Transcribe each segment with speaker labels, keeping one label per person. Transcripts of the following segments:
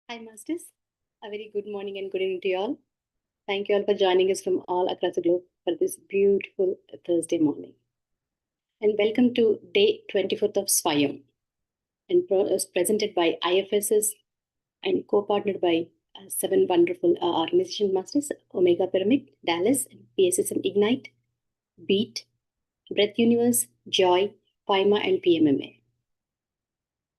Speaker 1: Hi, Masters. A very good morning and good evening to you all. Thank you all for joining us from all across the globe for this beautiful Thursday morning. And welcome to day 24th of Swayam, and presented by IFSS and co-partnered by seven wonderful organization masters: Omega Pyramid, Dallas, PSSM Ignite, Beat, Breath Universe, Joy, PIMA, and PMMA.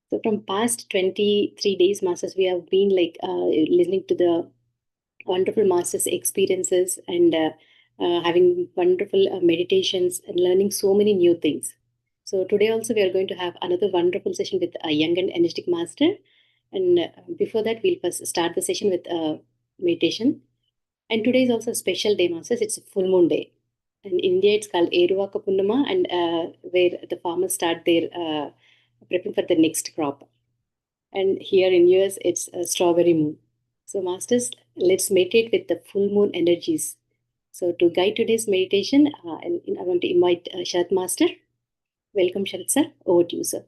Speaker 1: So from past 23 days, masters, we have been listening to the wonderful masters experiences and having wonderful meditations and learning so many new things. So today also we are going to have another wonderful session with a young and energetic master. And before that, we'll first start the session with meditation. And today is also a special day, masters. It's a full moon day. In India, it's called Eruvaka Punnama, and where the farmers start their prepping for the next crop. And here in US, it's a strawberry moon. So, masters, let's meditate with the full moon energies. So, to guide today's meditation, I want to invite Sharat Master. Welcome, Sharat sir. Over to you, sir.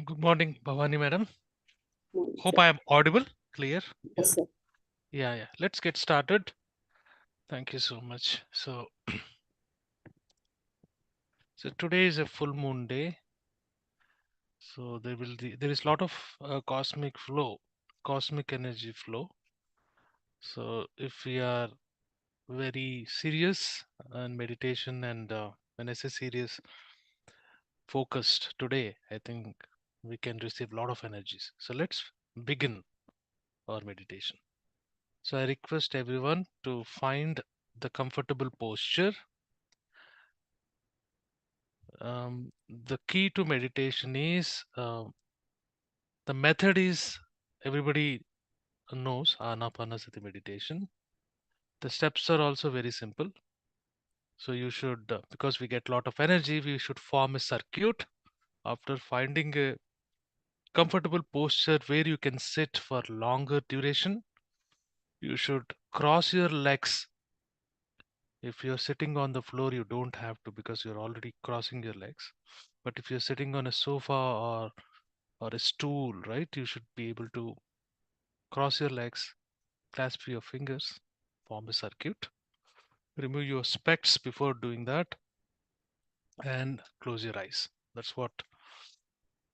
Speaker 2: Good morning, Bhavani madam.
Speaker 1: Morning,
Speaker 2: Hope
Speaker 1: sir.
Speaker 2: I am audible, clear.
Speaker 1: Yes, sir.
Speaker 2: Yeah. Let's get started. Thank you so much. So today is a full moon day. So there is a lot of cosmic flow, cosmic energy flow. So if we are very serious in meditation and when I say serious, focused today, I think we can receive a lot of energies. So let's begin our meditation. So I request everyone to find the comfortable posture. The key to meditation is the method is everybody knows Anapanasati meditation. The steps are also very simple. So you should, because we get a lot of energy, we should form a circuit. After finding a comfortable posture where you can sit for longer duration, you should cross your legs. If you're sitting on the floor, you don't have to because you're already crossing your legs. But if you're sitting on a sofa or a stool, right, you should be able to cross your legs, clasp your fingers, form a circuit, remove your specs before doing that, and close your eyes. That's what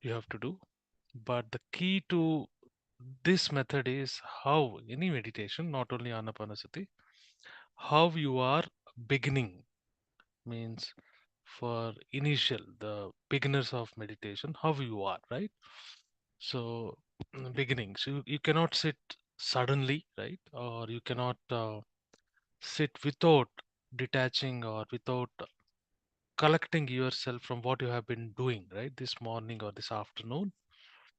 Speaker 2: you have to do. But the key to this method is how any meditation, not only Anapanasati, how you are beginning means for initial, the beginners of meditation, how you are, right? So, beginning. So, you cannot sit suddenly, right? Or you cannot sit without detaching or without collecting yourself from what you have been doing, right? This morning or this afternoon.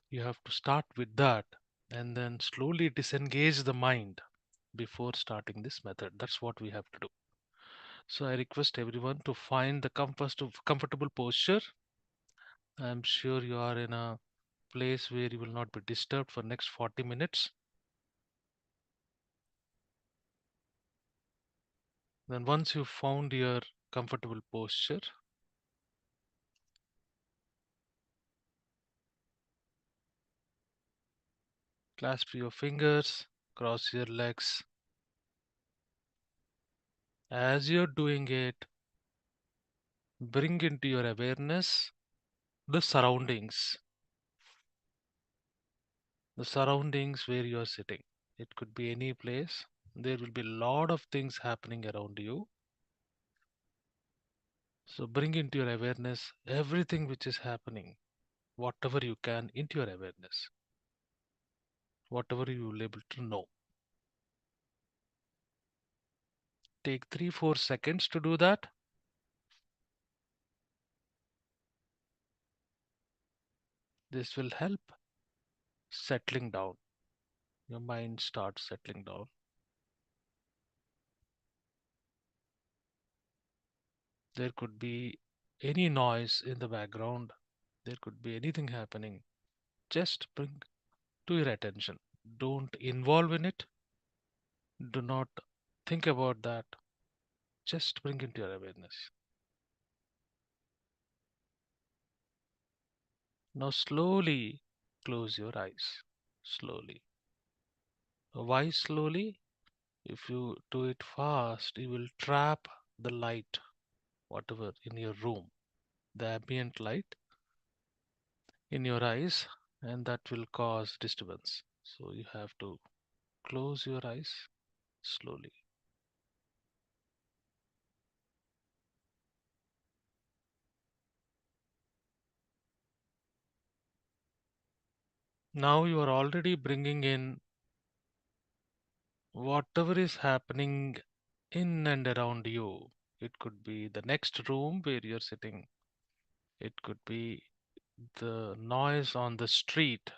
Speaker 2: You have to start with that and then slowly disengage the mind before starting this method. That's what we have to do. So, I request everyone to find the comfortable posture. I'm sure you are in a place where you will not be disturbed for next 40 minutes. Then once you found your comfortable posture, clasp your fingers, cross your legs. As you're doing it, bring into your awareness the surroundings where you are sitting. It could be any place. There will be a lot of things happening around you. So bring into your awareness everything which is happening, whatever you can into your awareness, whatever you will able to know. Take 3-4 seconds to do that. This will help settling down. Your mind starts settling down. There could be any noise in the background. There could be anything happening. Just bring to your attention. Don't involve in it. Do not think about that. Just bring into your awareness. Now slowly close your eyes. slowly. Why slowly? If you do it fast, you will trap the light, whatever in your room, the ambient light in your eyes, and that will cause disturbance. So you have to close your eyes slowly. Now you are already bringing in whatever is happening in and around you. It could be the next room where you're sitting, it could be the noise on the street,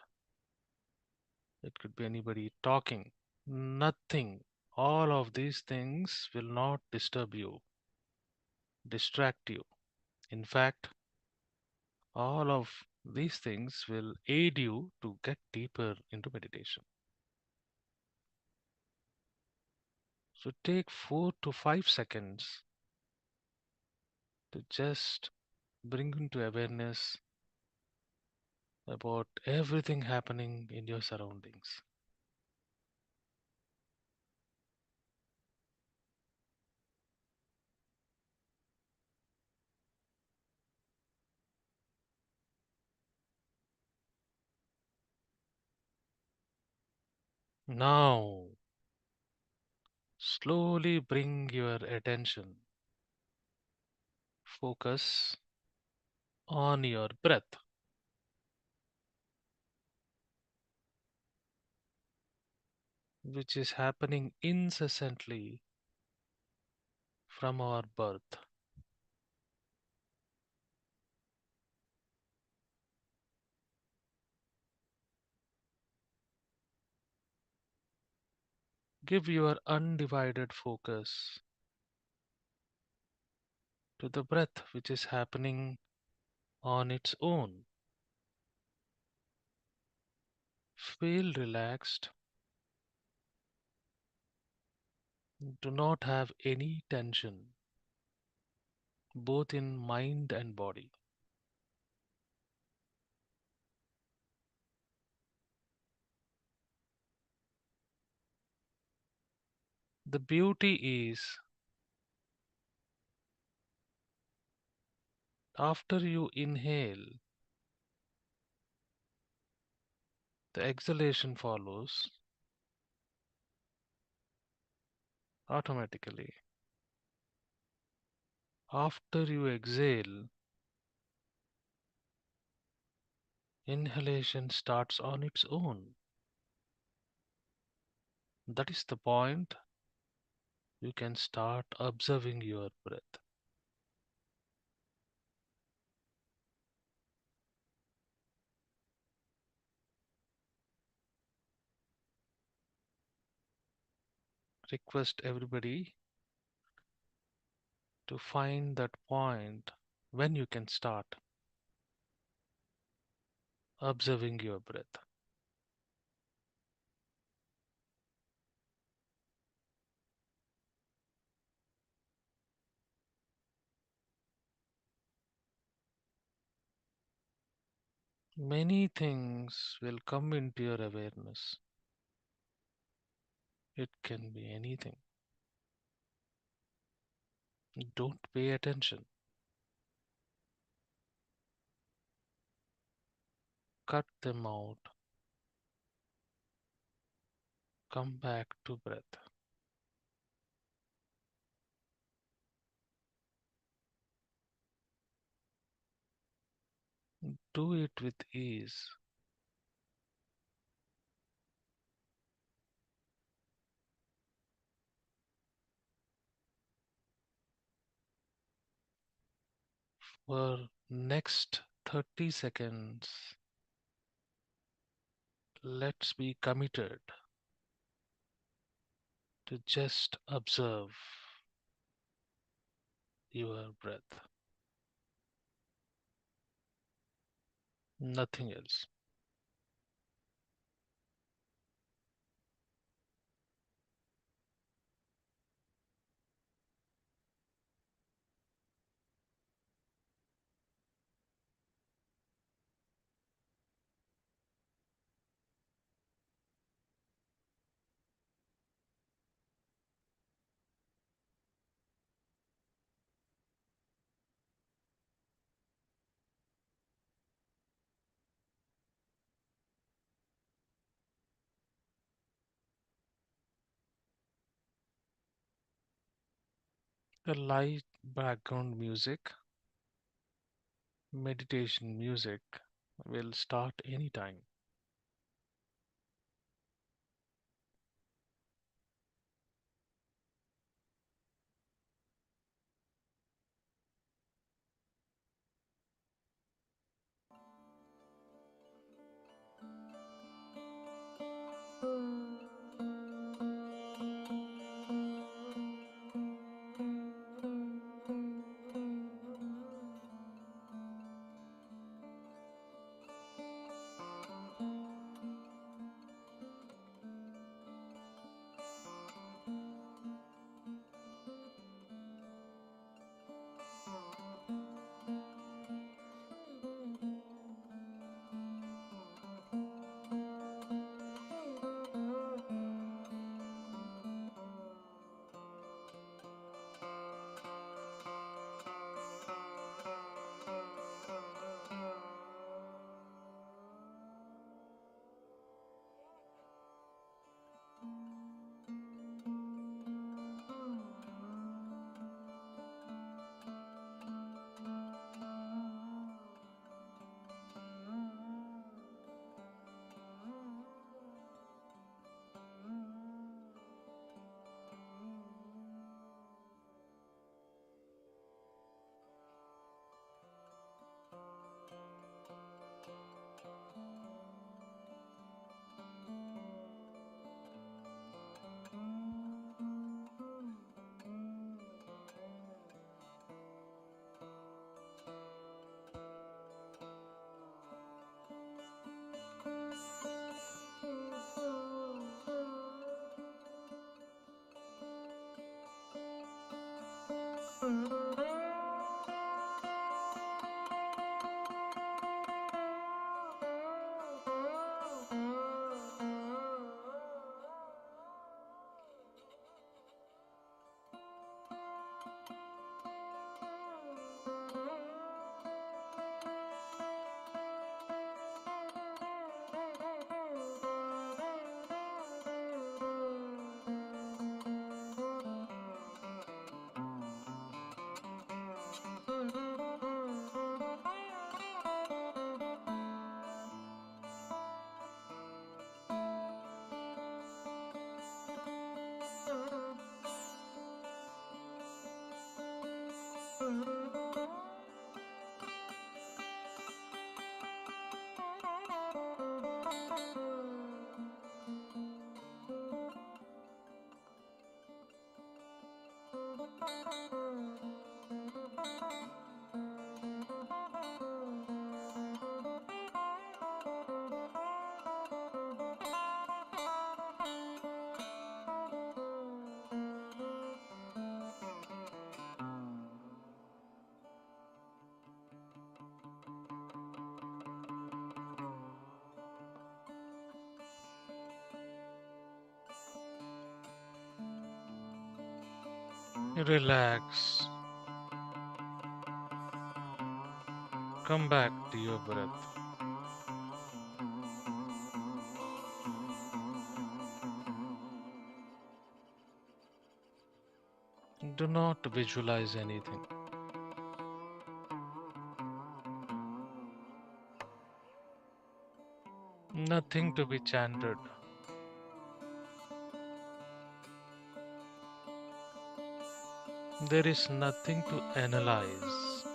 Speaker 2: it could be anybody talking. Nothing. All of these things will not disturb you, distract you. In fact, all of these things will aid you to get deeper into meditation. So take 4 to 5 seconds to just bring into awareness about everything happening in your surroundings. Now, slowly bring your attention, focus on your breath, which is happening incessantly from our birth. Give your undivided focus to the breath, which is happening on its own. Feel relaxed. Do not have any tension, both in mind and body. The beauty is, after you inhale, the exhalation follows automatically. After you exhale, inhalation starts on its own. That is the point. You can start observing your breath. Request everybody to find that point when you can start observing your breath. Many things will come into your awareness. It can be anything. Don't pay attention. Cut them out. Come back to breath. Do it with ease. For next 30 seconds, let's be committed to just observe your breath. Nothing else. The light background music, meditation music, will start anytime. Relax. Come back to your breath. Do not visualize anything. Nothing to be chanted. There is nothing to analyze.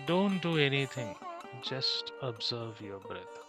Speaker 2: Don't do anything. Just observe your breath.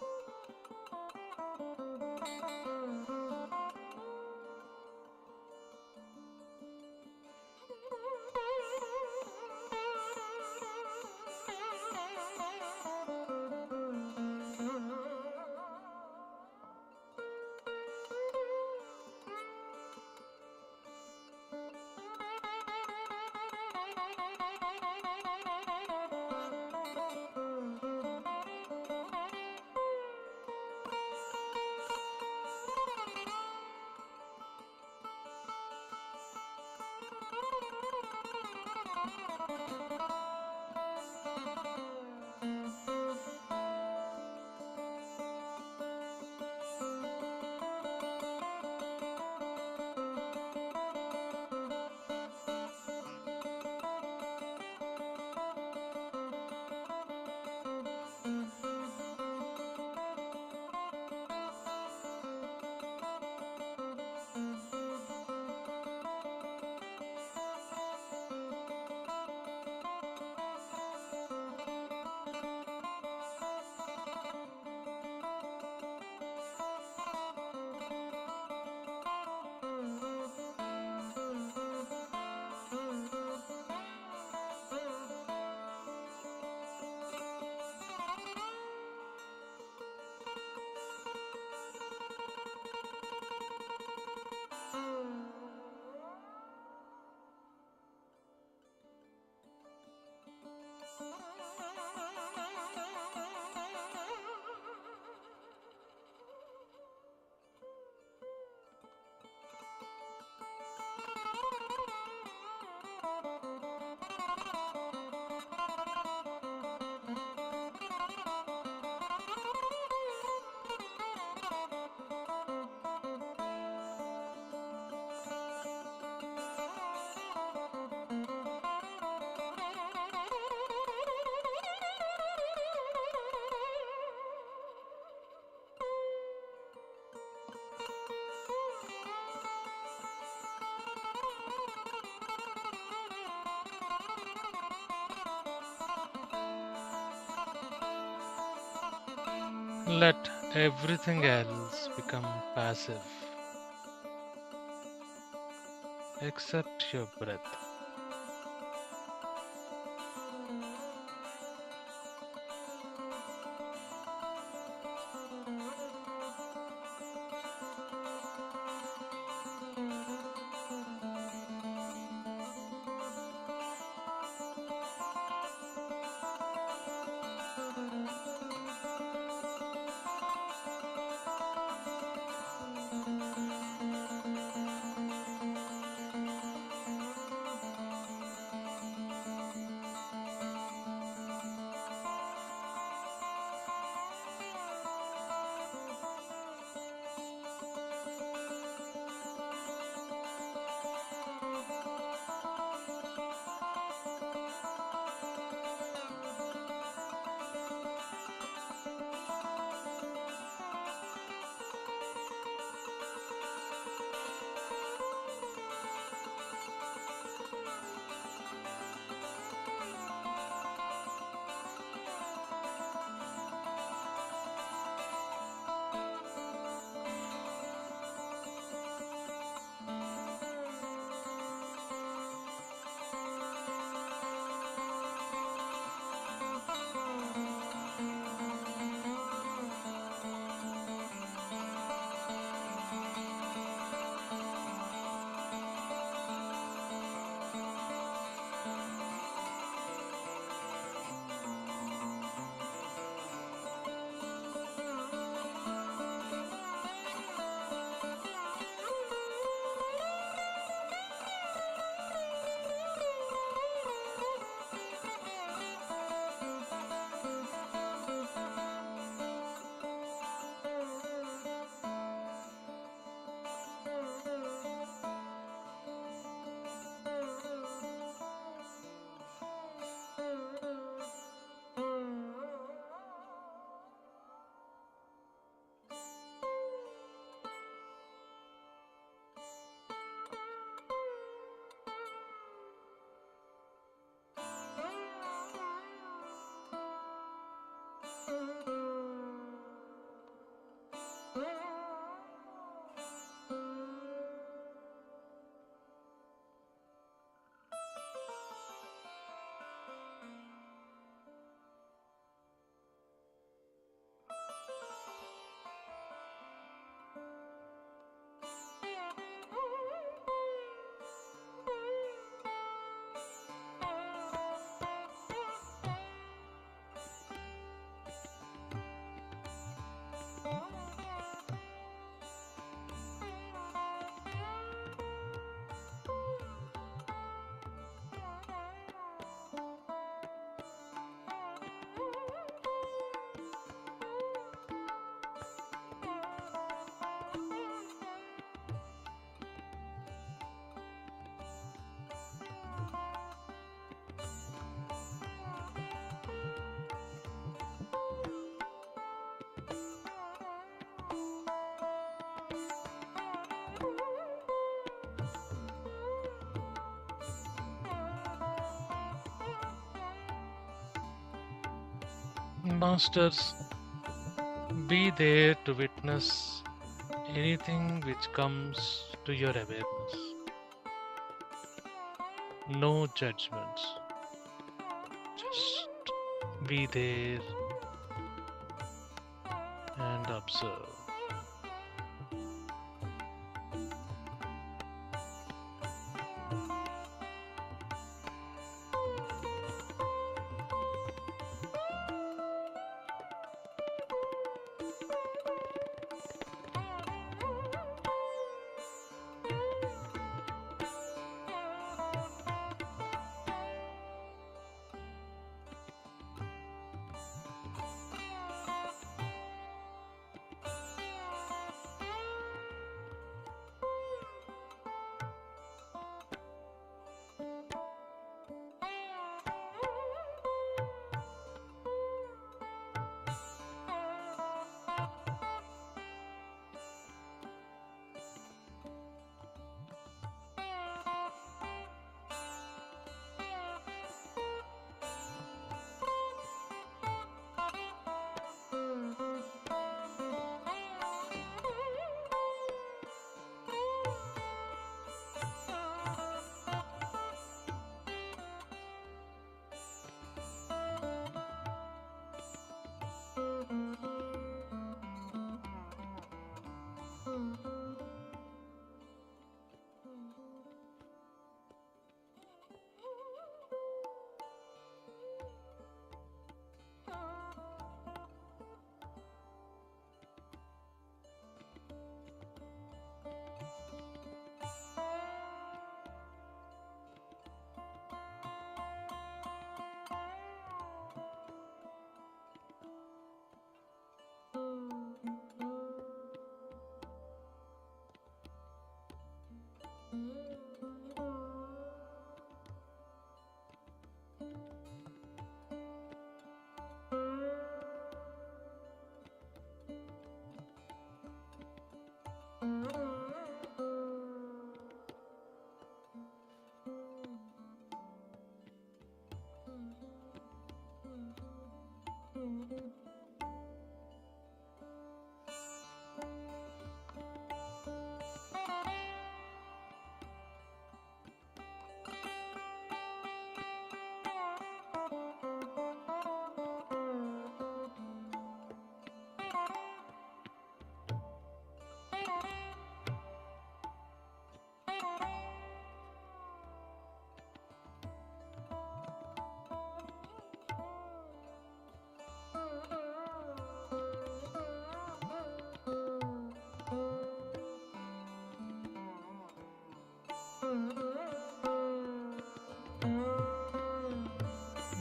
Speaker 2: Let everything else become passive except your breath. Masters, be there to witness anything which comes to your awareness. No judgments. Just be there and observe.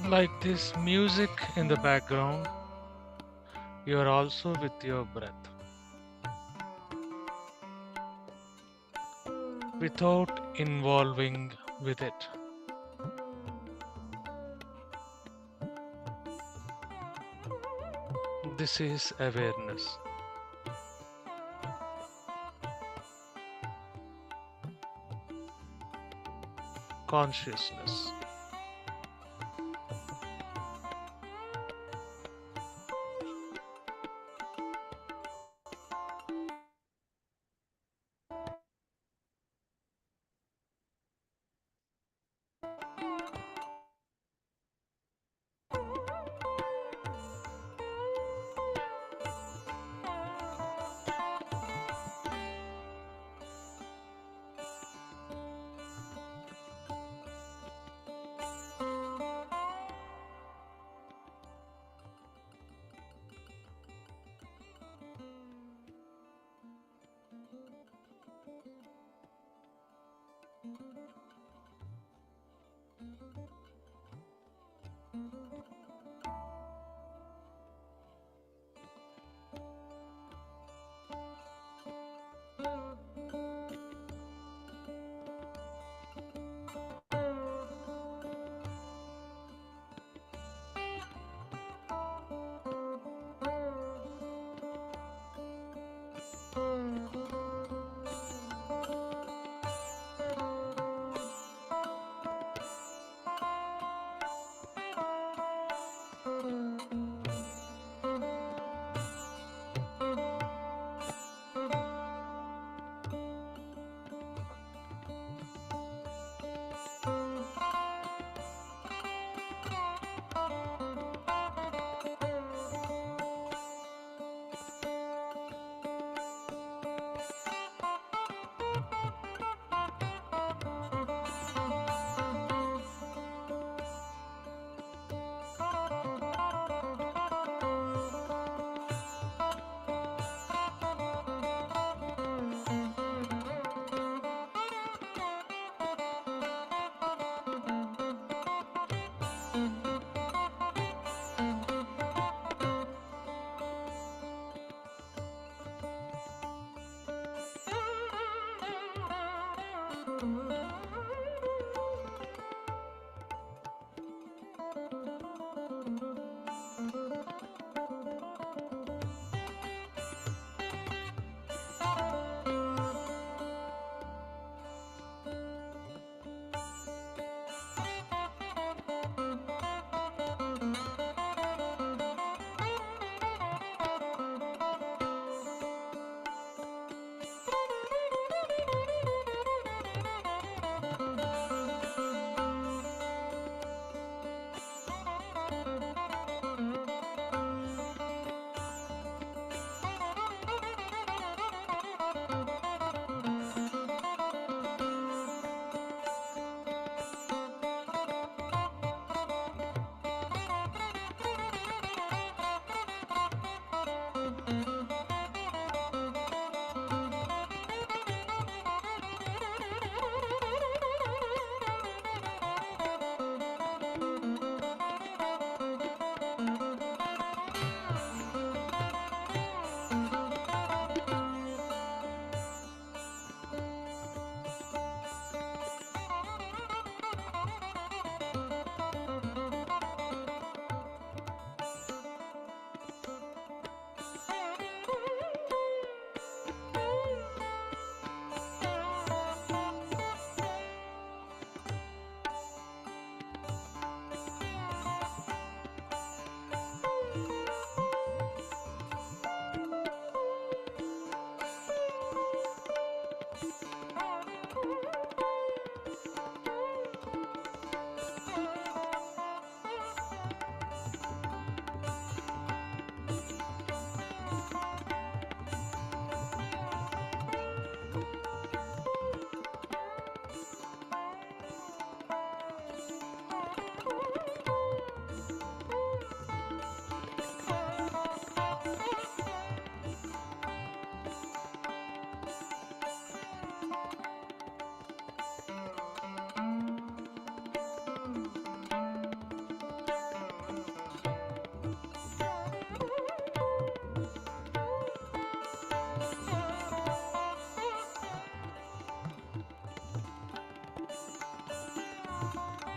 Speaker 2: Like this music in the background, you are also with your breath without involving with it. This is awareness. Consciousness.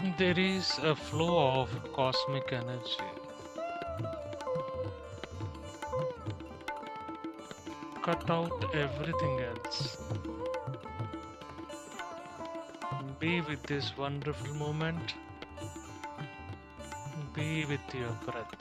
Speaker 2: There is a flow of cosmic energy. Cut out everything else. Be with this wonderful moment. Be with your breath.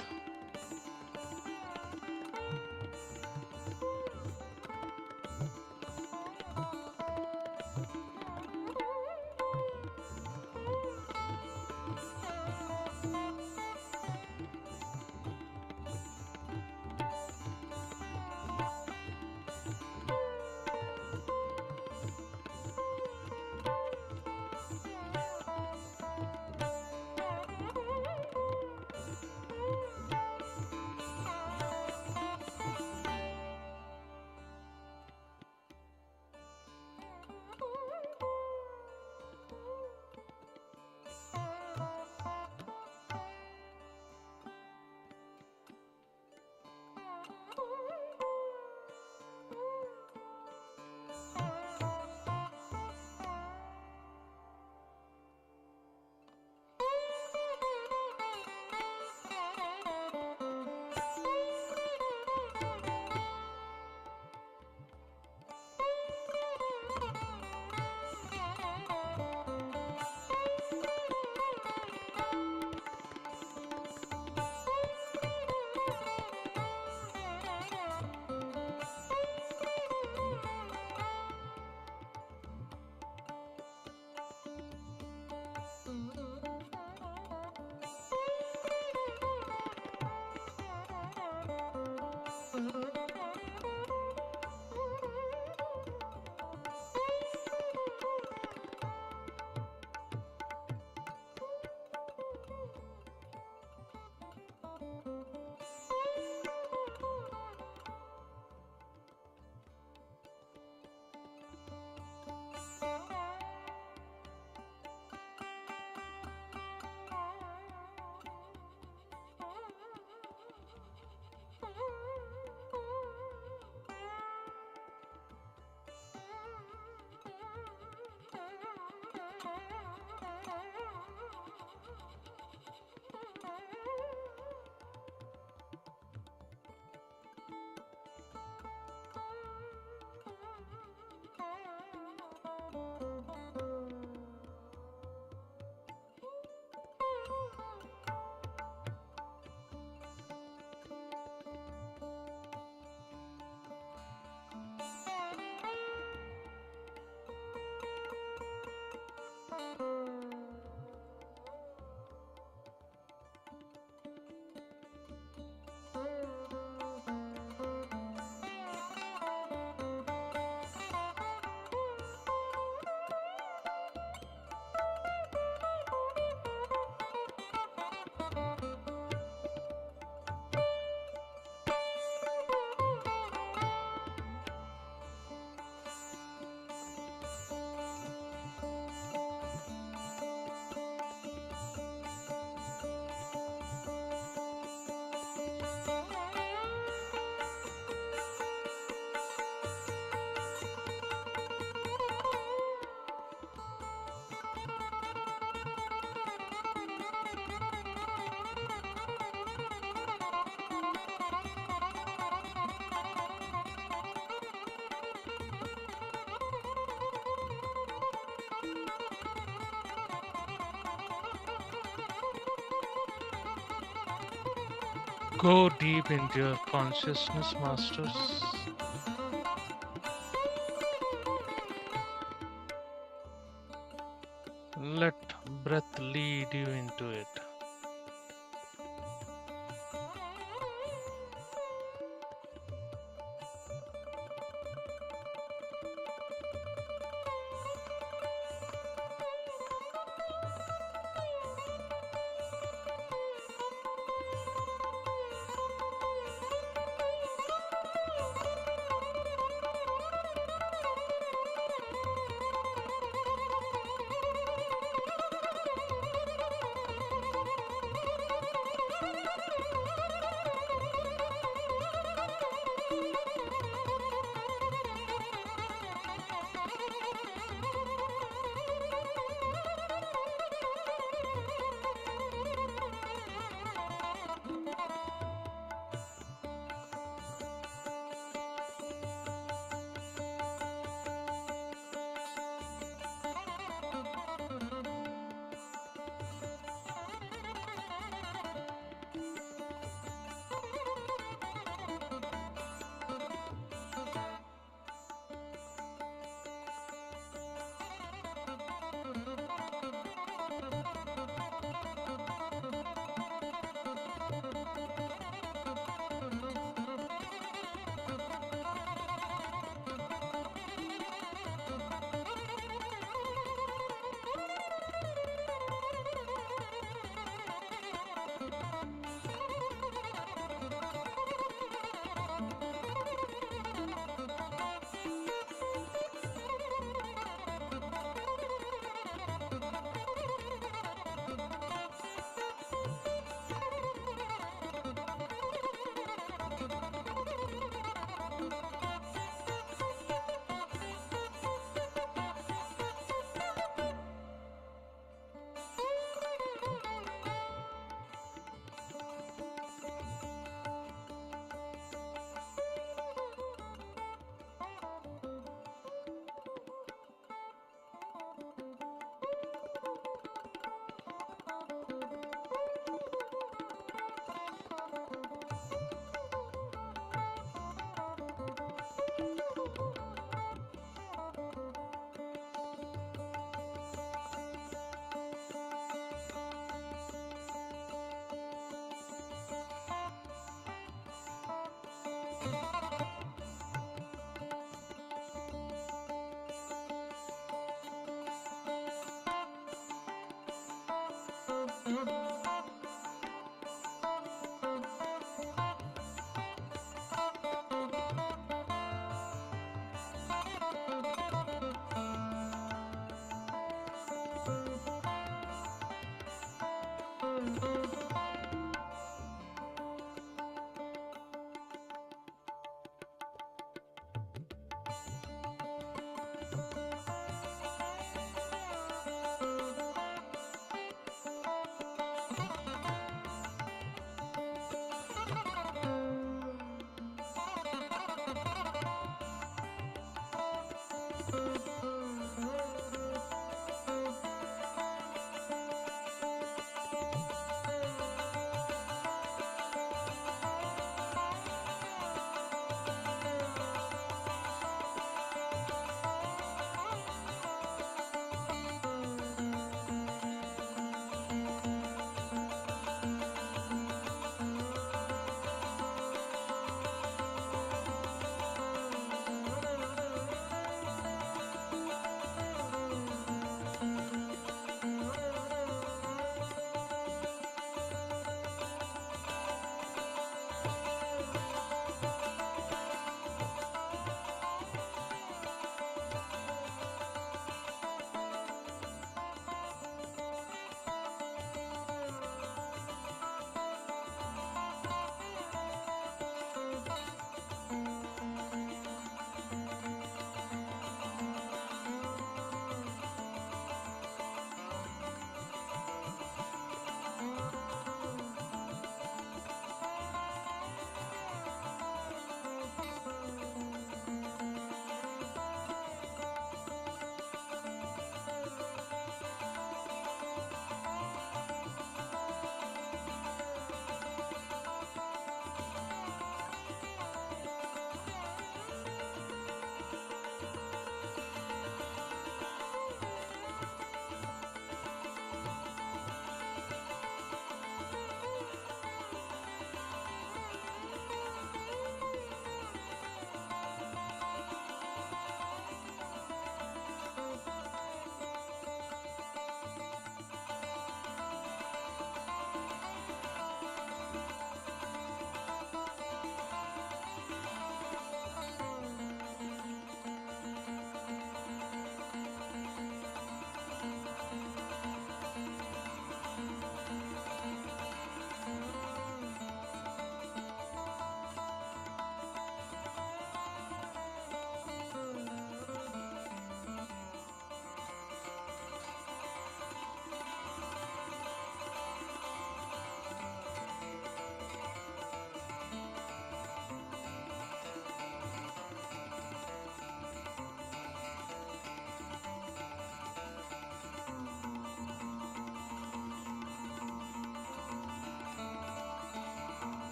Speaker 2: Go deep into your consciousness, masters. Let breath lead you into it.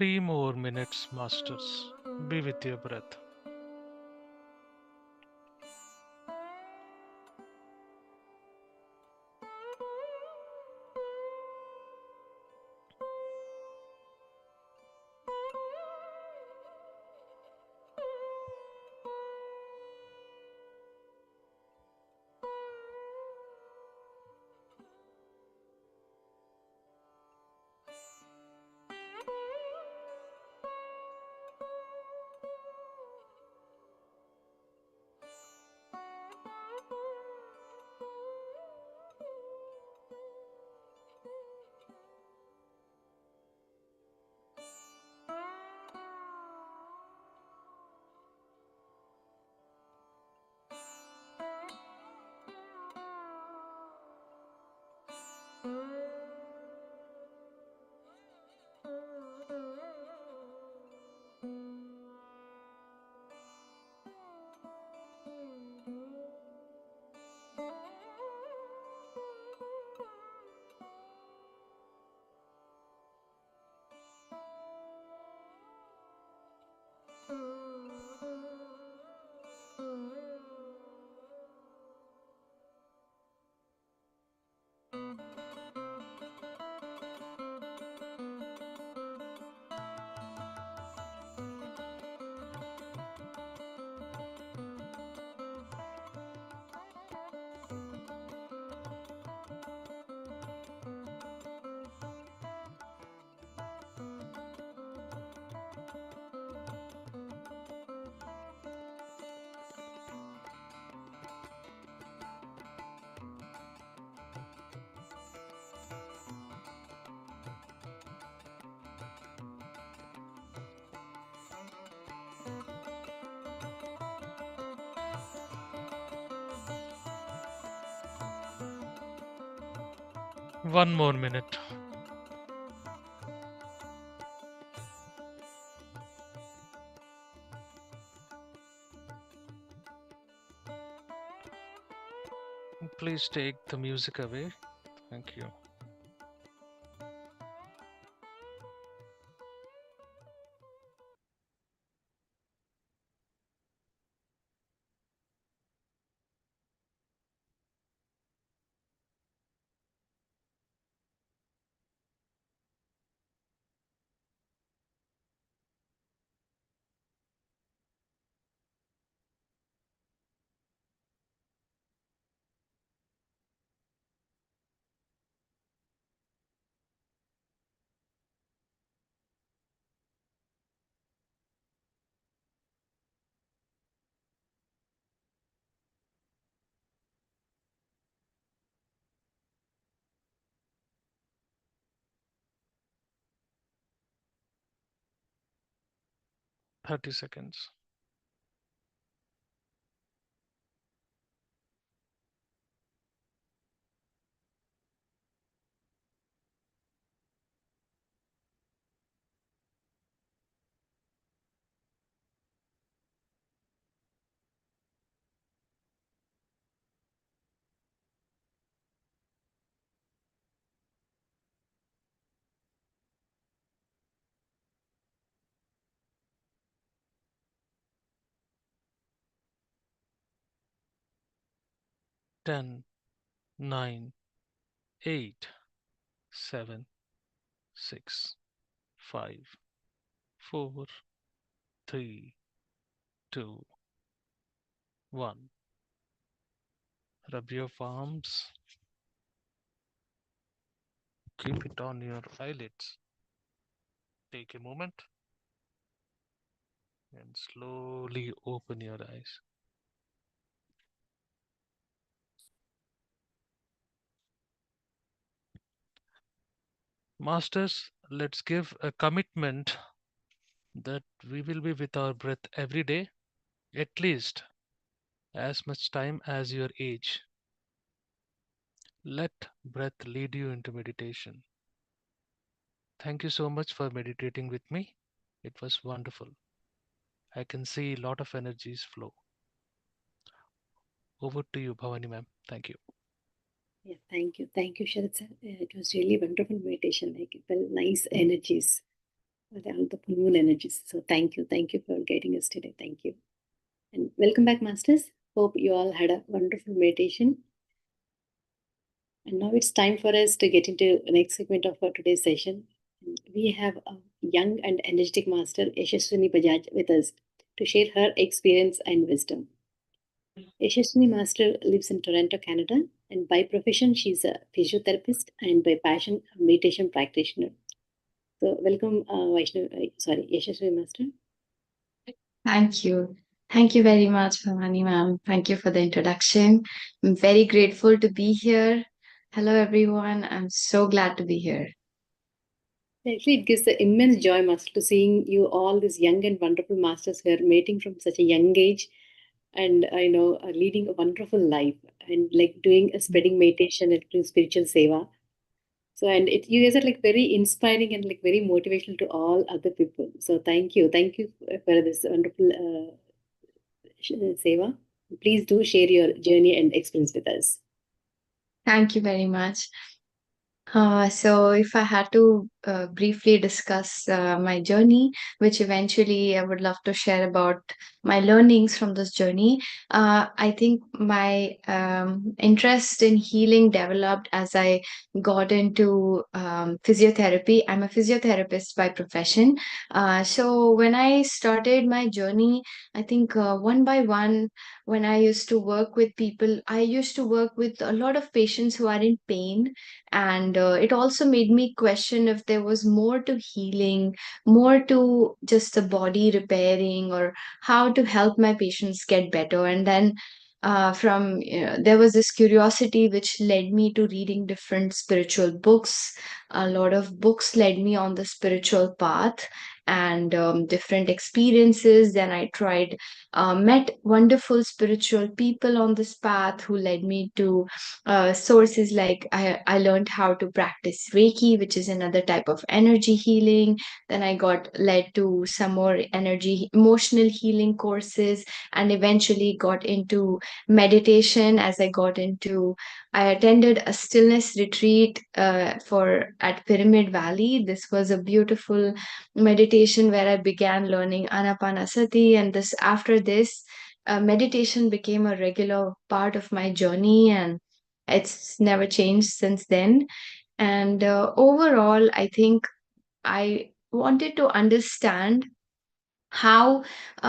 Speaker 2: 3 more minutes, masters. Be with your breath. One more minute. Please take the music away. Thank you. Thirty seconds. 10, 9, 8, 7, 6, 5, 4, 3, 2, 1. Rub your palms. Keep it on your eyelids. Take a moment and slowly open your eyes. Masters, let's give a commitment that we will be with our breath every day, at least as much time as your age. Let breath lead you into meditation. Thank you so much for meditating with me. It was wonderful. I can see a lot of energies flow. Over to you, Bhavani ma'am. Thank you.
Speaker 1: Yeah, thank you, Sharad sir. It was really wonderful meditation. Like, well, nice energies. all the full moon energies. So thank you for guiding us today. Thank you. And welcome back, Masters. Hope you all had a wonderful meditation. And now it's time for us to get into the next segment of our today's session. We have a young and energetic master, Yashaswani Bajaj, with us to share her experience and wisdom. Yashaswani Master lives in Toronto, Canada, and by profession, she's a physiotherapist and by passion, a meditation practitioner. So, welcome, Yashaswani Master.
Speaker 3: Thank you. Thank you very much, Bhavani ma'am. Thank you for the introduction. I'm very grateful to be here. Hello, everyone. I'm so glad to be here.
Speaker 1: Actually, it gives the immense joy, Master, to seeing you all these young and wonderful masters who are mating from such a young age and leading a wonderful life and like doing a spreading meditation and doing spiritual seva. So, and it you guys are like very inspiring and like very motivational to all other people. So, thank you for this wonderful seva. Please do share your journey and experience with us.
Speaker 3: Thank you very much. So, if I had to briefly discuss my journey, which eventually I would love to share about my learnings from this journey, I think my interest in healing developed as I got into physiotherapy. I'm a physiotherapist by profession. So, when I started my journey, I think one by one, when I used to work with people, I used to work with a lot of patients who are in pain, and it also made me question if there was more to healing, more to just the body repairing, or how to help my patients get better. And then from there was this curiosity which led me to reading different spiritual books. A lot of books led me on the spiritual path, and different experiences. Then I tried met wonderful spiritual people on this path who led me to sources like I learned how to practice Reiki, which is another type of energy healing. Then I got led to some more energy, emotional healing courses, and eventually got into meditation as I attended a stillness retreat for at Pyramid Valley. This was a beautiful meditation where I began learning Anapanasati, and this after this meditation became a regular part of my journey, and it's never changed since then. And overall, I think I wanted to understand how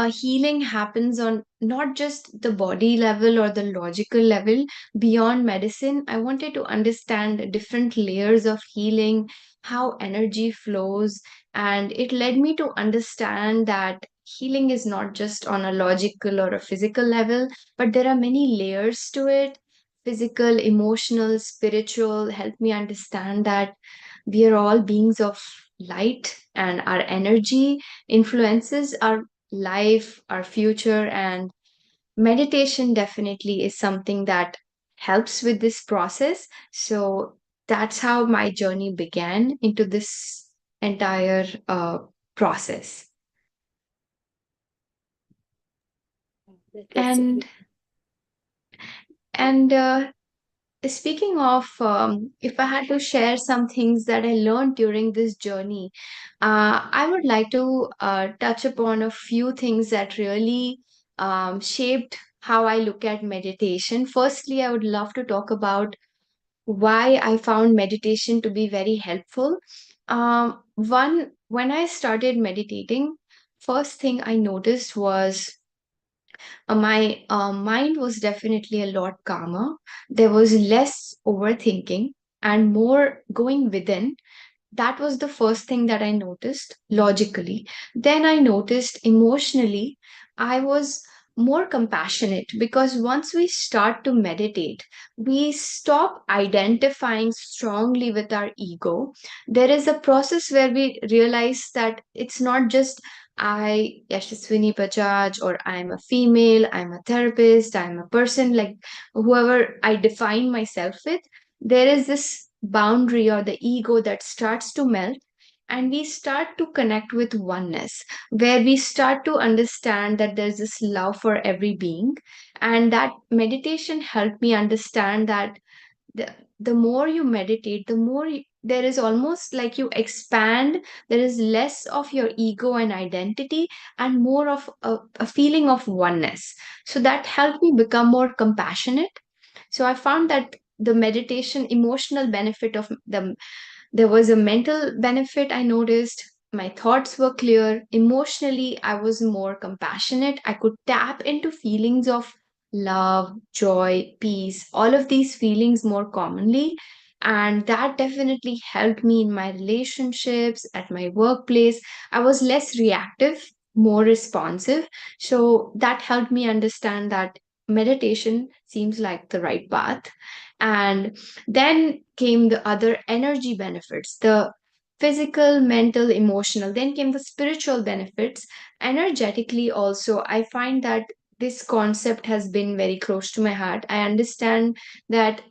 Speaker 3: healing happens on not just the body level or the logical level beyond medicine. I wanted to understand different layers of healing, how energy flows, and it led me to understand that healing is not just on a logical or a physical level, but there are many layers to it. Physical, emotional, spiritual help me understand that we are all beings of light, and our energy influences our life, our future, and meditation definitely is something that helps with this process. So that's how my journey began into this entire process.
Speaker 1: That's
Speaker 3: And and speaking of, if I had to share some things that I learned during this journey, I would like to touch upon a few things that really shaped how I look at meditation. Firstly, I would love to talk about why I found meditation to be very helpful. When I started meditating, first thing I noticed was my mind was definitely a lot calmer. There was less overthinking and more going within. That was the first thing that I noticed logically. Then I noticed emotionally, I was more compassionate, because once we start to meditate, we stop identifying strongly with our ego. There is a process where we realize that it's not just I, Yashaswini Bajaj, or I'm a female, I'm a therapist, I'm a person, like whoever I define myself with. There is this boundary or the ego that starts to melt, and we start to connect with oneness, where we start to understand that there's this love for every being. And that meditation helped me understand that the, the more you meditate, the more there is almost like you expand, there is less of your ego and identity and more of a feeling of oneness. So that helped me become more compassionate. So I found that the meditation emotional benefit of the there was a mental benefit I noticed. My thoughts were clear. Emotionally, I was more compassionate. I could tap into feelings of love, joy, peace, all of these feelings more commonly. And that definitely helped me in my relationships, at my workplace. I was less reactive, more responsive. So that helped me understand that meditation seems like the right path. And then came the other energy benefits, the physical, mental, emotional. Then came the spiritual benefits. Energetically, also, I find that this concept has been very close to my heart. I understand that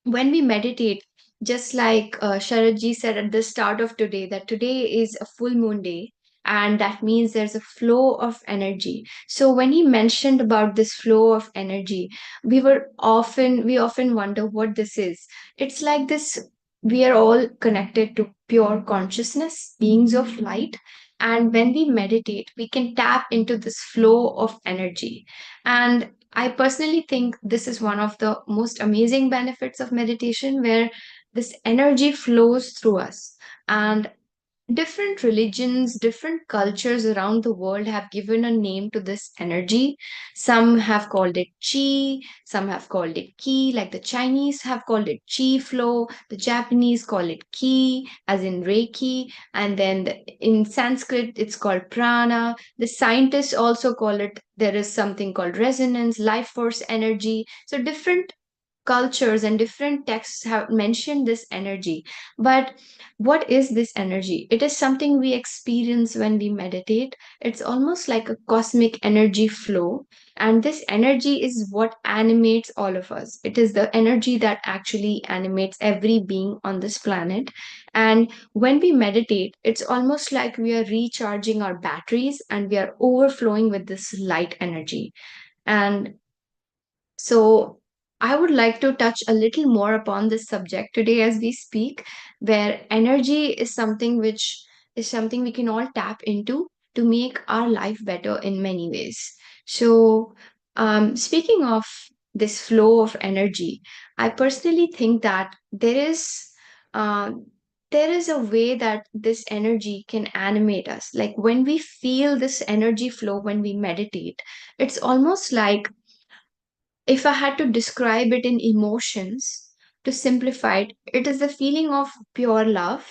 Speaker 3: when we meditate, just like Sharadji said at the start of today, that today is a full moon day, and that means there's a flow of energy. So when he mentioned about this flow of energy, we often wonder what this is. It's like this: we are all connected to pure consciousness, beings of light. And when we meditate, we can tap into this flow of energy. And I personally think this is one of the most amazing benefits of meditation, where this energy flows through us. And different religions, different cultures around the world have given a name to this energy. Some have called it chi, some have called it ki, like the Chinese have called it chi flow, the Japanese call it ki, as in Reiki, and then in Sanskrit it's called prana. The scientists also call it, there is something called resonance, life force energy. So different cultures and different texts have mentioned this energy. But what is this energy? It is something we experience when we meditate. It's almost like a cosmic energy flow. And this energy is what animates all of us. It is the energy that actually animates every being on this planet. And when we meditate, it's almost like we are recharging our batteries and we are overflowing with this light energy. And so, I would like to touch a little more upon this subject today as we speak, where energy is something which is something we can all tap into to make our life better in many ways. So, speaking of this flow of energy, I personally think that um, there is a way that this energy can animate us. Like when we feel this energy flow when we meditate, it's almost like, if I had to describe it in emotions, to simplify it, it is the feeling of pure love,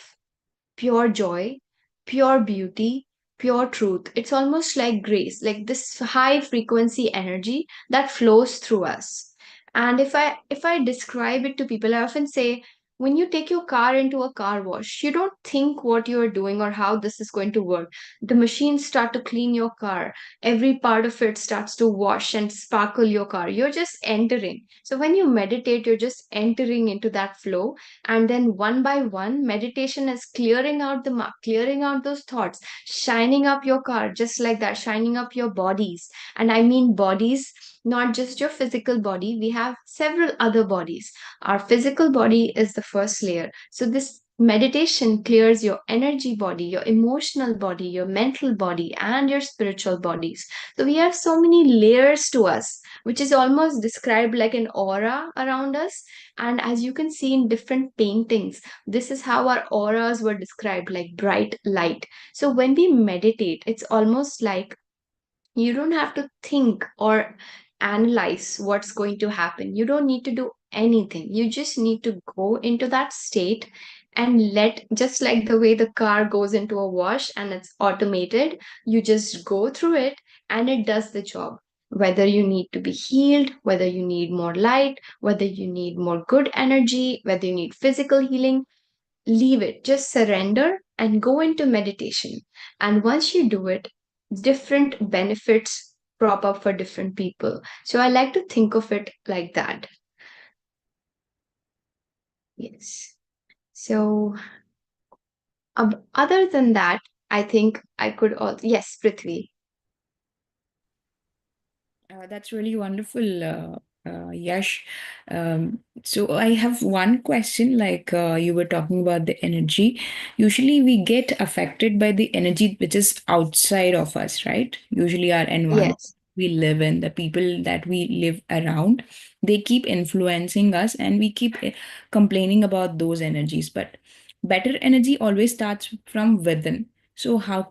Speaker 3: pure joy, pure beauty, pure truth. It's almost like grace, like this high frequency energy that flows through us. And if I describe it to people, I often say, when you take your car into a car wash, you don't think what you are doing or how this is going to work. The machines start to clean your car. Every part of it starts to wash and sparkle your car. You're just entering. So when you meditate, you're just entering into that flow, and then one by one meditation is clearing out those thoughts, shining up your car, just like that, shining up your bodies. And I mean bodies, not just your physical body. We have several other bodies. Our physical body is the first layer. So this meditation clears your energy body, your emotional body, your mental body, and your spiritual bodies. So we have so many layers to us, which is almost described like an aura around us. And as you can see in different paintings, this is how our auras were described, like bright light. So when we meditate, it's almost like you don't have to think or analyze what's going to happen. You don't need to do anything. You just need to go into that state and let, just like the way the car goes into a wash and it's automated, you just go through it and it does the job. Whether you need to be healed, whether you need more light, whether you need more good energy, whether you need physical healing, leave it, just surrender and go into meditation. And once you do it, different benefits crop up for different people. So I like to think of it like that. Yes. So other than that, I think I could also, yes, Prithvi.
Speaker 4: That's really wonderful, Yash. So I have one question. Like you were talking about the energy. Usually we get affected by the energy which is outside of us, right? Usually our environment
Speaker 3: Yes.
Speaker 4: we live in, the people that we live around, they keep influencing us, and we keep complaining about those energies. But better energy always starts from within. So how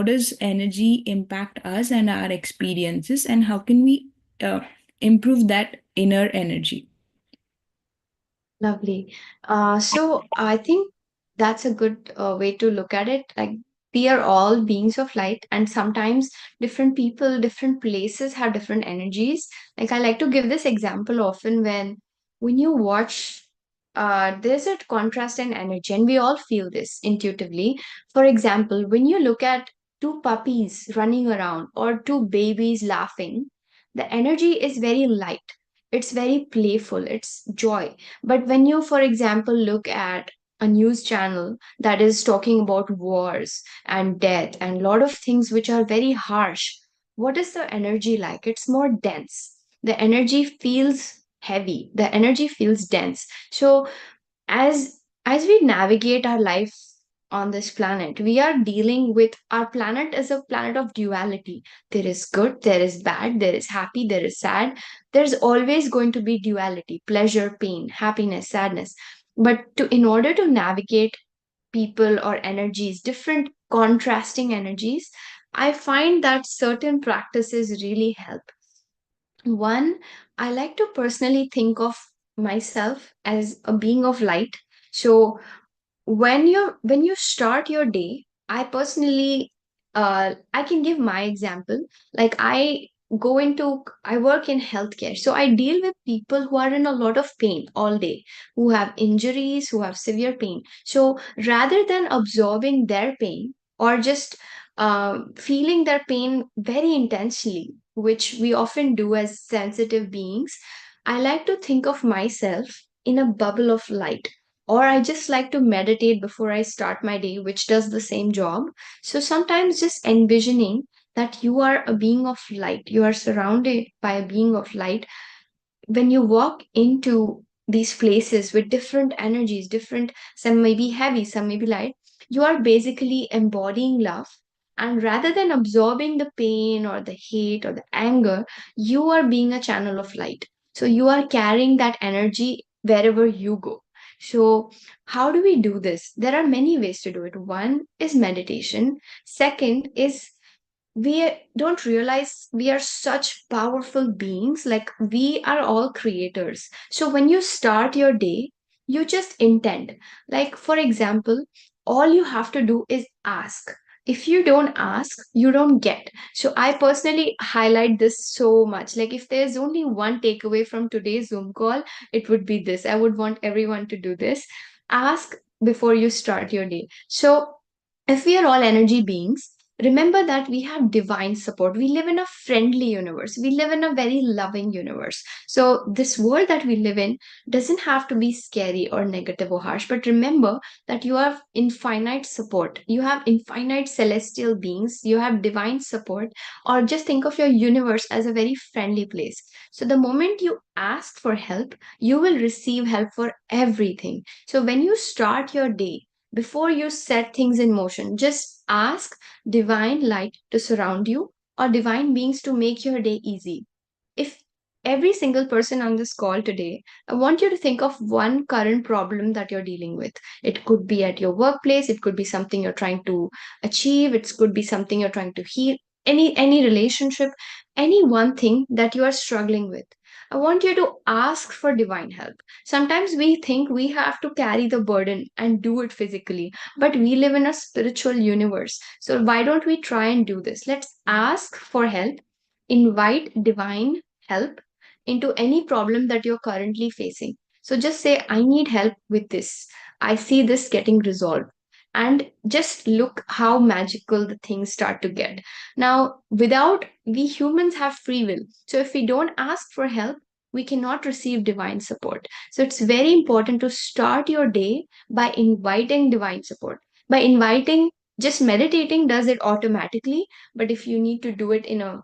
Speaker 4: does energy impact us and our experiences, and how can we improve that inner energy?
Speaker 3: Lovely. So I think that's a good way to look at it. Like we are all beings of light, and sometimes different people, different places have different energies. Like I like to give this example often when you watch, there's a contrast in energy, and we all feel this intuitively. For example, when you look at two puppies running around or two babies laughing, the energy is very light. It's very playful. It's joy. But when you, for example, look at a news channel that is talking about wars and death and a lot of things which are very harsh, what is the energy like? It's more dense. The energy feels heavy. The energy feels dense. So as we navigate our life on this planet, we are dealing with our planet as a planet of duality. There is good, there is bad, there is happy, there is sad. There's always going to be duality, pleasure, pain, happiness, sadness. But in order to navigate people or energies, different contrasting energies, I find that certain practices really help. One, I like to personally think of myself as a being of light. So when you start your day, I personally, I can give my example. Like I work in healthcare, so I deal with people who are in a lot of pain all day, who have injuries, who have severe pain. So rather than absorbing their pain or just feeling their pain very intensely, which we often do as sensitive beings, I like to think of myself in a bubble of light, or I just like to meditate before I start my day, which does the same job. So sometimes just envisioning that you are a being of light, you are surrounded by a being of light. When you walk into these places with different energies, different, some may be heavy, some may be light, you are basically embodying love. And rather than absorbing the pain or the hate or the anger, you are being a channel of light. So you are carrying that energy wherever you go. So, how do we do this? There are many ways to do it. One is meditation. Second is we don't realize we are such powerful beings. Like we are all creators. So when you start your day, you just intend. Like for example, all you have to do is ask. If you don't ask, you don't get. So I personally highlight this so much. Like if there's only one takeaway from today's Zoom call, it would be this. I would want everyone to do this. Ask before you start your day. So if we are all energy beings, remember that we have divine support. We live in a friendly universe. We live in a very loving universe. So, this world that we live in doesn't have to be scary or negative or harsh. But remember that you have infinite support. You have infinite celestial beings. You have divine support. Or just think of your universe as a very friendly place. So, the moment you ask for help, you will receive help for everything. So, when you start your day, before you set things in motion, just ask divine light to surround you or divine beings to make your day easy. If every single person on this call today, I want you to think of one current problem that you're dealing with. It could be at your workplace, it could be something you're trying to achieve, it could be something you're trying to heal, any relationship, any one thing that you are struggling with. I want you to ask for divine help. Sometimes we think we have to carry the burden and do it physically, but we live in a spiritual universe. So why don't we try and do this? Let's ask for help, invite divine help into any problem that you're currently facing. So just say, I need help with this. I see this getting resolved. And just look how magical the things start to get. Now, we humans have free will. So if we don't ask for help, we cannot receive divine support. So it's very important to start your day by inviting divine support. By inviting, just meditating does it automatically. But if you need to do it in a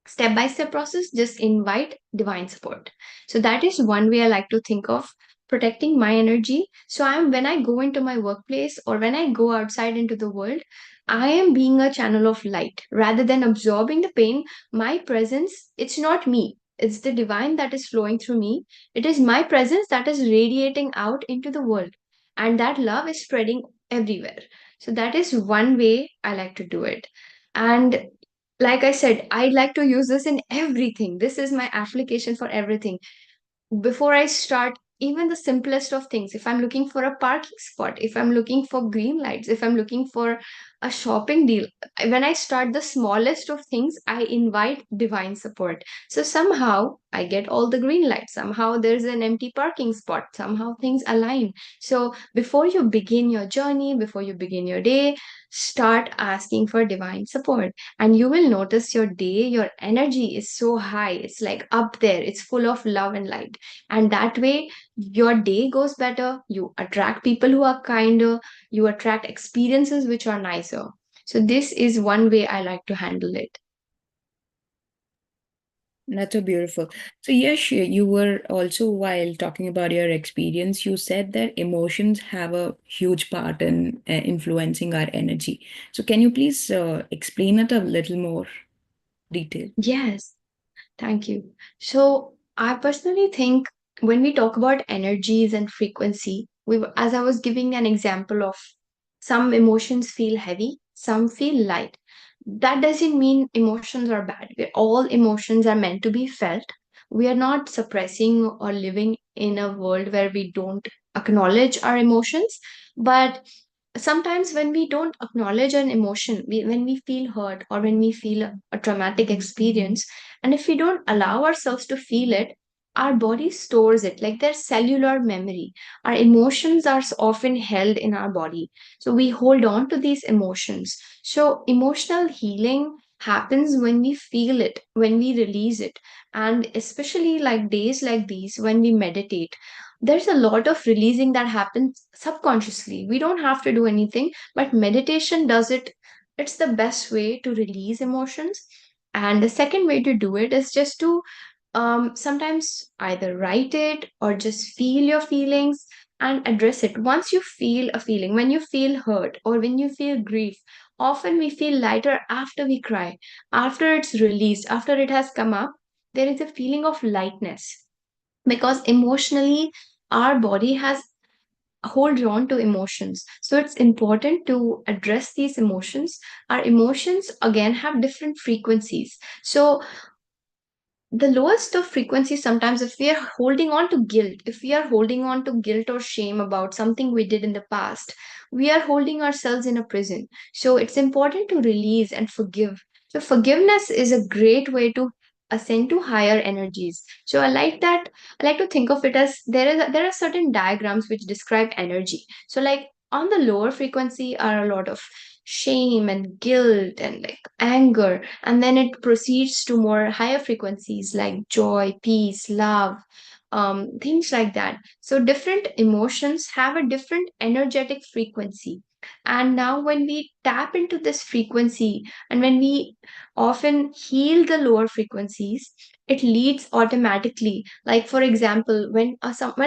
Speaker 3: step-by-step process, just invite divine support. So that is one way I like to think of protecting my energy. So when I go into my workplace or when I go outside into the world, I am being a channel of light rather than absorbing the pain. My presence, it's not me, it's the divine that is flowing through me. It is my presence that is radiating out into the world, and that love is spreading everywhere. So that is one way I like to do it. And like I said, I like to use this in everything. This is my application for everything. Before I start even the simplest of things, if I'm looking for a parking spot, if I'm looking for green lights, if I'm looking for a shopping deal, when I start the smallest of things, I invite divine support. So somehow I get all the green lights, somehow there's an empty parking spot, somehow things align. So before you begin your journey, before you begin your day, start asking for divine support, and you will notice your day, your energy is so high, it's like up there, it's full of love and light. And that way your day goes better, you attract people who are kinder, you attract experiences which are nicer. So this is one way I like to handle it.
Speaker 4: That's so beautiful. So, yes, you were also, while talking about your experience, you said that emotions have a huge part in influencing our energy. So, can you please explain it a little more detail?
Speaker 3: Yes, thank you. So I personally think when we talk about energies and frequency, as I was giving an example of some emotions feel heavy, some feel light. That doesn't mean emotions are bad. All emotions are meant to be felt. We are not suppressing or living in a world where we don't acknowledge our emotions. But sometimes when we don't acknowledge an emotion, when we feel hurt or when we feel a traumatic experience, and if we don't allow ourselves to feel it, our body stores it like their cellular memory. Our emotions are often held in our body, so we hold on to these emotions. So emotional healing happens when we feel it, when we release it. And especially like days like these, when we meditate, there's a lot of releasing that happens subconsciously. We don't have to do anything, but meditation does it. It's the best way to release emotions. And the second way to do it is just to sometimes either write it or just feel your feelings and address it. Once you feel a feeling, when you feel hurt or when you feel grief, often we feel lighter after we cry, after it's released, after it has come up. There is a feeling of lightness because emotionally our body has holds on to emotions, so it's important to address these emotions. Our emotions again have different frequencies. So the lowest of frequencies, sometimes if we are holding on to guilt, if we are holding on to guilt or shame about something we did in the past, we are holding ourselves in a prison. So it's important to release and forgive. So forgiveness is a great way to ascend to higher energies. So I like that. I like to think of it as there are certain diagrams which describe energy. So like on the lower frequency are a lot of shame and guilt and like anger, and then it proceeds to more higher frequencies like joy, peace, love, things like that. So different emotions have a different energetic frequency. And now when we tap into this frequency and when we often heal the lower frequencies, it leads automatically. Like for example, when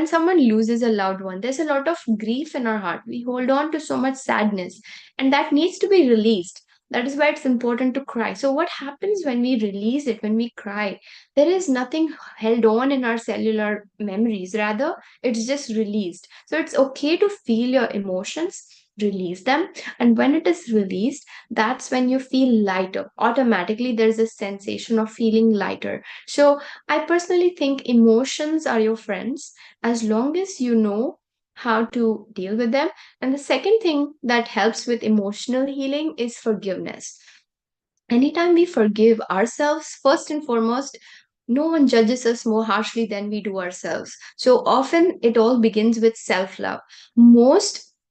Speaker 3: someone loses a loved one, there's a lot of grief in our heart, we hold on to so much sadness, and that needs to be released. That is why it's important to cry. So what happens when we release it, when we cry? There is nothing held on in our cellular memories, rather it's just released. So it's okay to feel your emotions, release them, and when it is released, that's when you feel lighter. Automatically there's a sensation of feeling lighter. So I personally think emotions are your friends as long as you know how to deal with them. And the second thing that helps with emotional healing is forgiveness. Anytime we forgive ourselves, first and foremost, no one judges us more harshly than we do ourselves. So often it all begins with self love.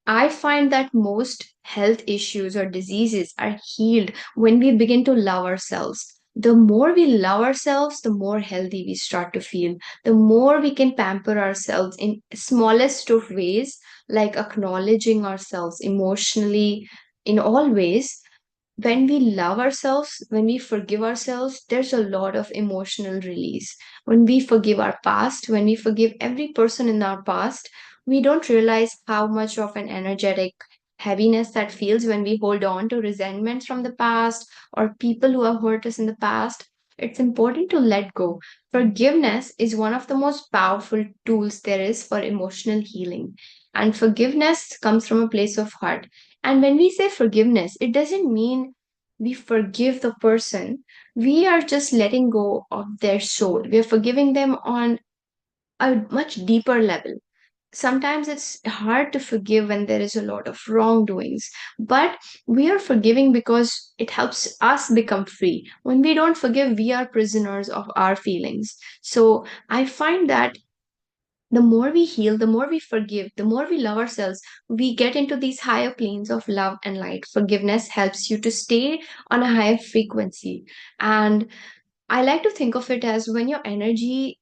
Speaker 3: I find that most health issues or diseases are healed when we begin to love ourselves. The more we love ourselves, the more healthy we start to feel. The more we can pamper ourselves in smallest of ways, like acknowledging ourselves emotionally in all ways, when we love ourselves, when we forgive ourselves, there's a lot of emotional release. When we forgive our past, when we forgive every person in our past, we don't realize how much of an energetic heaviness that feels when we hold on to resentments from the past or people who have hurt us in the past. It's important to let go. Forgiveness is one of the most powerful tools there is for emotional healing. And forgiveness comes from a place of heart. And when we say forgiveness, it doesn't mean we forgive the person. We are just letting go of their soul. We are forgiving them on a much deeper level. Sometimes it's hard to forgive when there is a lot of wrongdoings, but we are forgiving because it helps us become free. When we don't forgive, we are prisoners of our feelings. So I find that the more we heal, the more we forgive, the more we love ourselves, we get into these higher planes of love and light. Forgiveness helps you to stay on a higher frequency. And I like to think of it as when your energy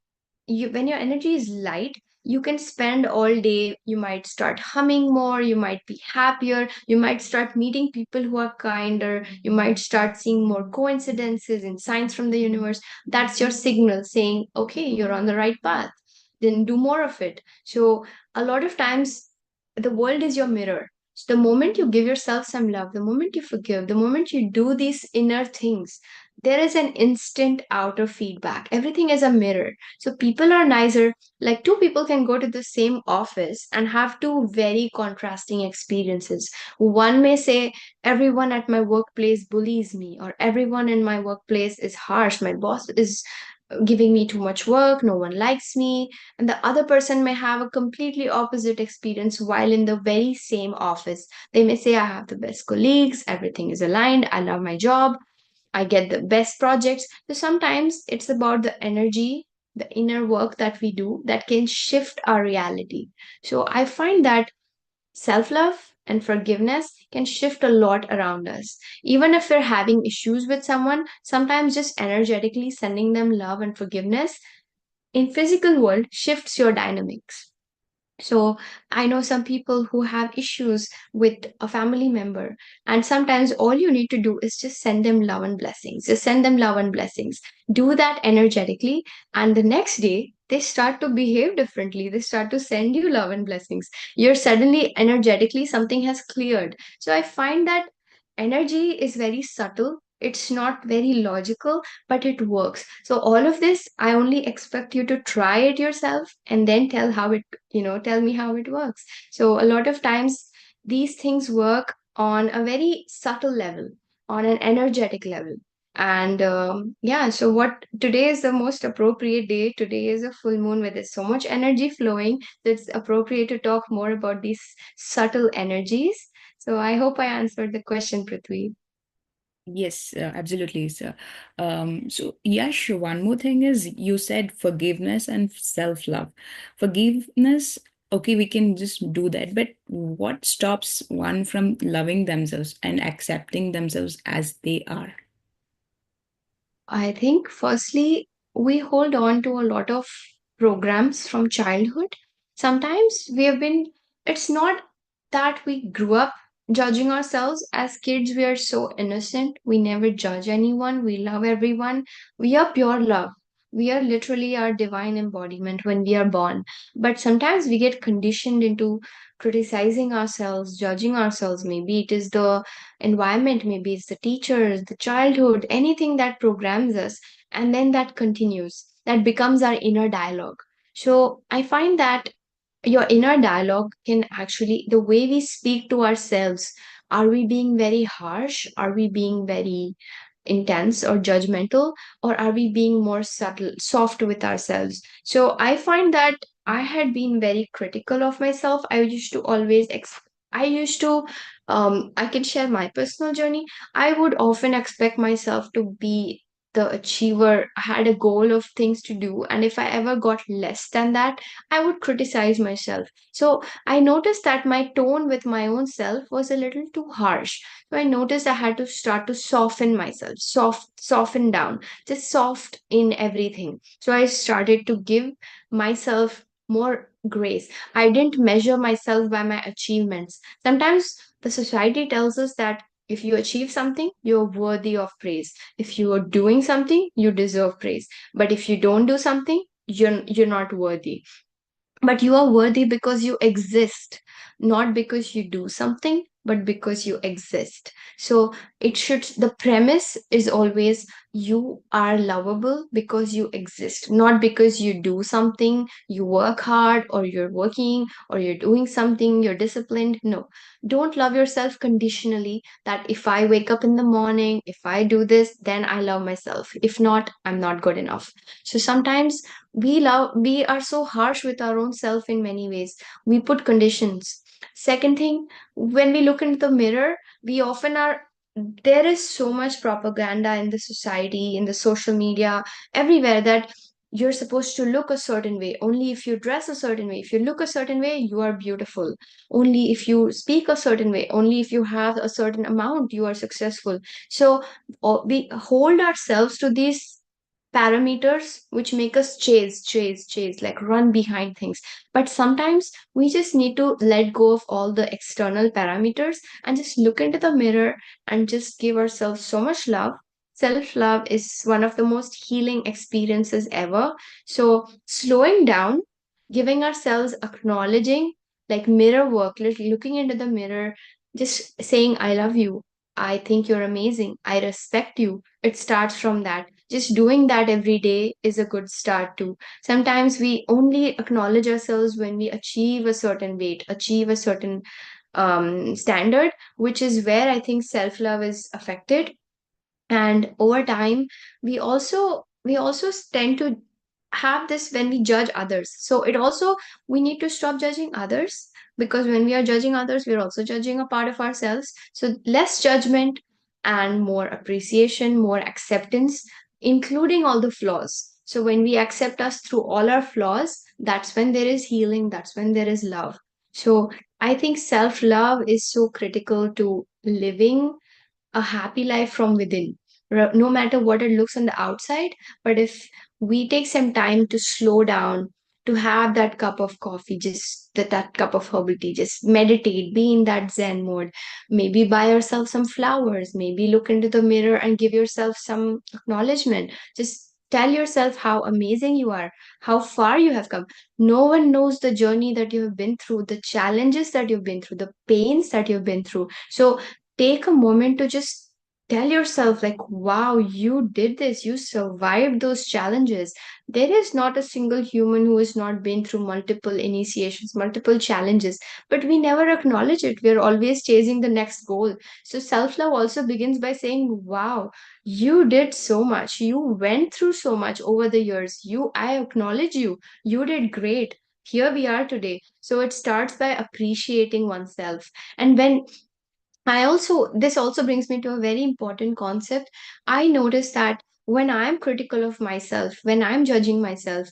Speaker 3: is light, you can spend all day, you might start humming more, you might be happier, you might start meeting people who are kinder, you might start seeing more coincidences and signs from the universe. That's your signal saying, okay, you're on the right path, then do more of it. So a lot of times the world is your mirror. So the moment you give yourself some love, the moment you forgive, the moment you do these inner things, there is an instant outer feedback. Everything is a mirror. So people are nicer. Like two people can go to the same office and have two very contrasting experiences. One may say, everyone at my workplace bullies me, or everyone in my workplace is harsh. My boss is giving me too much work, no one likes me. And the other person may have a completely opposite experience while in the very same office. They may say, I have the best colleagues, everything is aligned, I love my job, I get the best projects. So sometimes it's about the energy, the inner work that we do that can shift our reality. So I find that self love and forgiveness can shift a lot around us. Even if we're having issues with someone, sometimes just energetically sending them love and forgiveness in physical world shifts your dynamics. So I know some people who have issues with a family member, and sometimes all you need to do is just send them love and blessings. Just send them love and blessings. Do that energetically, and the next day they start to behave differently. They start to send you love and blessings. You're suddenly energetically something has cleared. So I find that energy is very subtle. It's not very logical, but it works. So all of this, I only expect you to try it yourself and then tell me how it works. So a lot of times these things work on a very subtle level, on an energetic level. And yeah, so what today is the most appropriate day. Today is a full moon where there's so much energy flowing. So it's appropriate to talk more about these subtle energies. So I hope I answered the question, Prithvi.
Speaker 4: Yes, absolutely, sir. So, Yash, one more thing is you said forgiveness and self-love. Forgiveness, okay, we can just do that, but what stops one from loving themselves and accepting themselves as they are?
Speaker 3: I think, firstly, we hold on to a lot of programs from childhood. Sometimes it's not that we grew up judging ourselves. As kids, we are so innocent. We never judge anyone. We love everyone. We are pure love. We are literally our divine embodiment when we are born. But sometimes we get conditioned into criticizing ourselves, judging ourselves. Maybe it is the environment, maybe it's the teachers, the childhood, anything that programs us, and then that continues. That becomes our inner dialogue. So I find that your inner dialogue can actually, the way we speak to ourselves, are we being very harsh? Are we being very intense or judgmental? Or are we being more subtle, soft with ourselves? So I find that I had been very critical of myself. I used to, I can share my personal journey. I would often expect myself to be the achiever. I had a goal of things to do. And if I ever got less than that, I would criticize myself. So I noticed that my tone with my own self was a little too harsh. So I noticed I had to start to soften myself, soften down, just soft in everything. So I started to give myself more grace. I didn't measure myself by my achievements. Sometimes the society tells us that If you achieve something, you're worthy of praise. If you are doing something, you deserve praise. But if you don't do something, you're not worthy. But you are worthy because you exist, not because you do something, but because you exist. So the premise is always you are lovable because you exist, not because you do something, you work hard, or you're working, or you're doing something, you're disciplined. No, don't love yourself conditionally, that if I wake up in the morning, if I do this, then I love myself. If not, I'm not good enough. So sometimes we are so harsh with our own self in many ways. We put conditions. Second thing, when we look into the mirror, we often are there is so much propaganda in the society, in the social media, everywhere, that you're supposed to look a certain way. Only if you dress a certain way, if you look a certain way, you are beautiful. Only if you speak a certain way, only if you have a certain amount, you are successful. So we hold ourselves to these parameters which make us chase, like run behind things. But sometimes we just need to let go of all the external parameters and just look into the mirror and just give ourselves so much love. Self love is one of the most healing experiences ever. So, slowing down, giving ourselves acknowledging, like mirror work, like looking into the mirror, just saying, I love you. I think you're amazing. I respect you. It starts from that. Just doing that every day is a good start too. Sometimes we only acknowledge ourselves when we achieve a certain weight, achieve a certain standard, which is where I think self love is affected. And over time, we also tend to have this when we judge others. So it also, we need to stop judging others, because when we are judging others, we're also judging a part of ourselves. So less judgment and more appreciation, more acceptance, including all the flaws. So when we accept us through all our flaws, that's when there is healing, that's when there is love. So I think self love is so critical to living a happy life from within, no matter what it looks on the outside. But if we take some time to slow down, to have that cup of coffee, just that cup of herbal tea, just meditate, be in that Zen mode, maybe buy yourself some flowers, maybe look into the mirror and give yourself some acknowledgement. Just tell yourself how amazing you are, how far you have come. No one knows the journey that you have been through, the challenges that you've been through, the pains that you've been through. So take a moment to just tell yourself, like, wow, you did this, you survived those challenges. There is not a single human who has not been through multiple initiations, multiple challenges, but we never acknowledge it. We're always chasing the next goal. So self love also begins by saying, wow, you did so much, you went through so much over the years, I acknowledge you, you did great. Here we are today. So it starts by appreciating oneself. And when this also brings me to a very important concept. I notice that when I'm critical of myself, when I'm judging myself,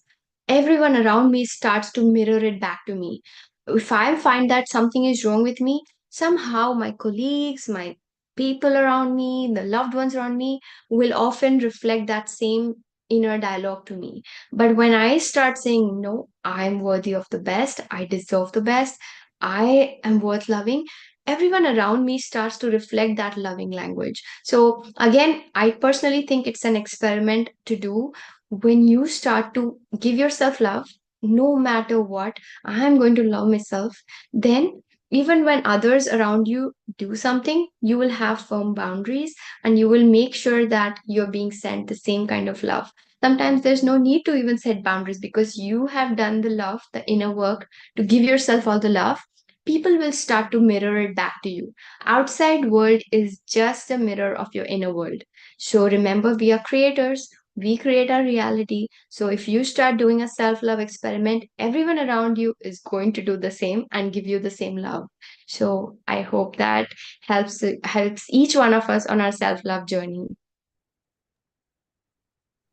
Speaker 3: everyone around me starts to mirror it back to me. If I find that something is wrong with me, somehow my colleagues, my people around me, the loved ones around me will often reflect that same inner dialogue to me. But when I start saying, no, I'm worthy of the best, I deserve the best, I am worth loving, everyone around me starts to reflect that loving language. So, again, I personally think it's an experiment to do. When you start to give yourself love, no matter what, I'm going to love myself, then even when others around you do something, you will have firm boundaries and you will make sure that you're being sent the same kind of love. Sometimes there's no need to even set boundaries because you have done the love, the inner work to give yourself all the love. People will start to mirror it back to you. Outside world is just a mirror of your inner world. So remember, we are creators. We create our reality. So if you start doing a self-love experiment, everyone around you is going to do the same and give you the same love. So I hope that helps each one of us on our self-love journey.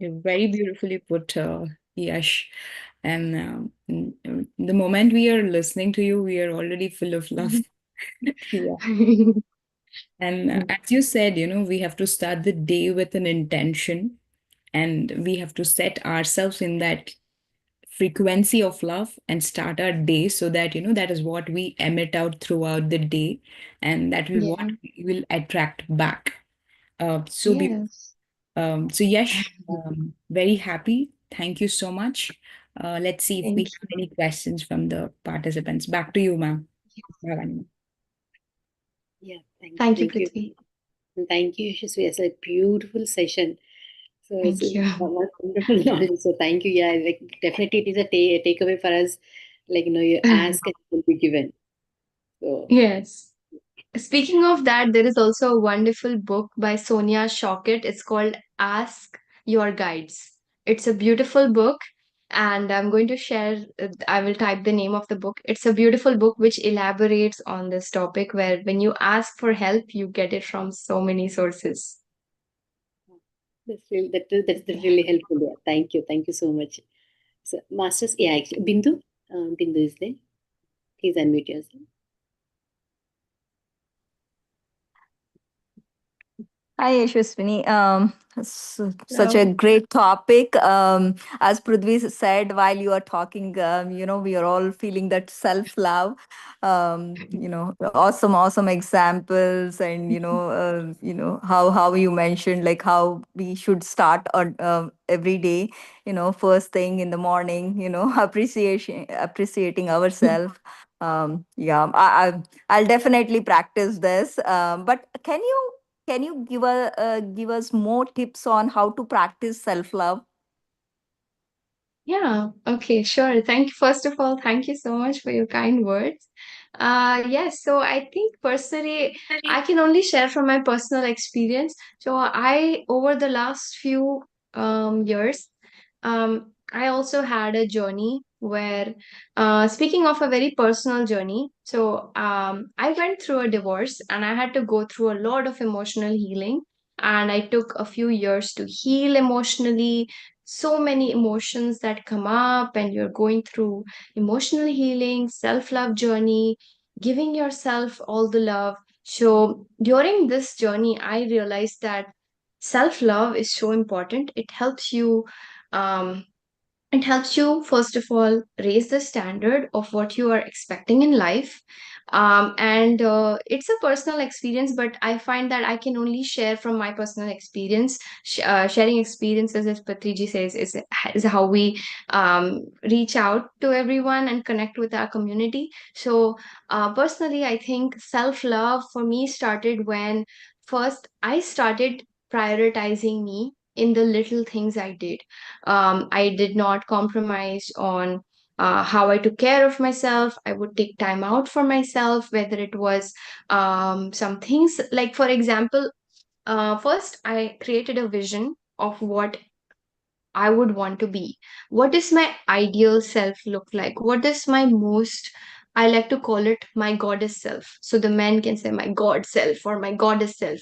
Speaker 4: Very beautifully put, Yash. And the moment we are listening to you, we are already full of love. Yeah. And as you said, we have to start the day with an intention, and we have to set ourselves in that frequency of love and start our day, so that that is what we emit out throughout the day, and that will what
Speaker 3: Yeah.
Speaker 4: we will attract back. So be
Speaker 3: Yes.
Speaker 4: so Yash, very happy. Thank you so much. Let's see if we
Speaker 3: Thank
Speaker 4: have any questions from the participants. Back to you, ma'am.
Speaker 3: you.
Speaker 4: Bhavani.
Speaker 1: Yeah, thank you.
Speaker 3: Thank you,
Speaker 1: Thank you.
Speaker 3: Prithvi.
Speaker 1: And thank you, Yashasvi. It's a beautiful session. So it's
Speaker 3: Thank
Speaker 1: a
Speaker 3: you.
Speaker 1: wonderful knowledge. So thank you. Yeah, like definitely it is a takeaway for us. Like, you ask and it will be given. So
Speaker 3: Yes. Speaking of that, there is also a wonderful book by Sonia Shockett. It's called Ask Your Guides. It's a beautiful book, and I'm going to share, I will type the name of the book. It's a beautiful book which elaborates on this topic where when you ask for help, you get it from so many sources.
Speaker 1: that's really helpful. Yeah. Thank you. Thank you so much. So masters, yeah, actually, Bindu is there. Please unmute yourself.
Speaker 5: Hi, Yashaswani. Such
Speaker 3: Hello.
Speaker 5: a great topic. As Prithvi said while you are talking, we are all feeling that self-love. Awesome, awesome examples, and how you mentioned like how we should start on every day. First thing in the morning. Appreciating ourselves. Yeah, I'll definitely practice this. But can you give us more tips on how to practice self love?
Speaker 3: Yeah, okay, sure. Thank you. First of all, thank you so much for your kind words. Yes, so I think personally, I can only share from my personal experience. So over the last few years, I also had a journey where, speaking of a very personal journey, so I went through a divorce and I had to go through a lot of emotional healing. And I took a few years to heal emotionally, so many emotions that come up, and you're going through emotional healing, self-love journey, giving yourself all the love. So during this journey I realized that self-love is so important. Um, it helps you, first of all, raise the standard of what you are expecting in life. And it's a personal experience, but I find that I can only share from my personal experience. Sharing experiences, as Patriji says, is how we reach out to everyone and connect with our community. So, personally, I think self love for me started when first I started prioritizing me in the little things I did. I did not compromise on how I took care of myself. I would take time out for myself, whether it was some things like, for example, first I created a vision of what I would want to be. What does my ideal self look like? What is my most, I like to call it my goddess self. So the men can say my god self or my goddess self.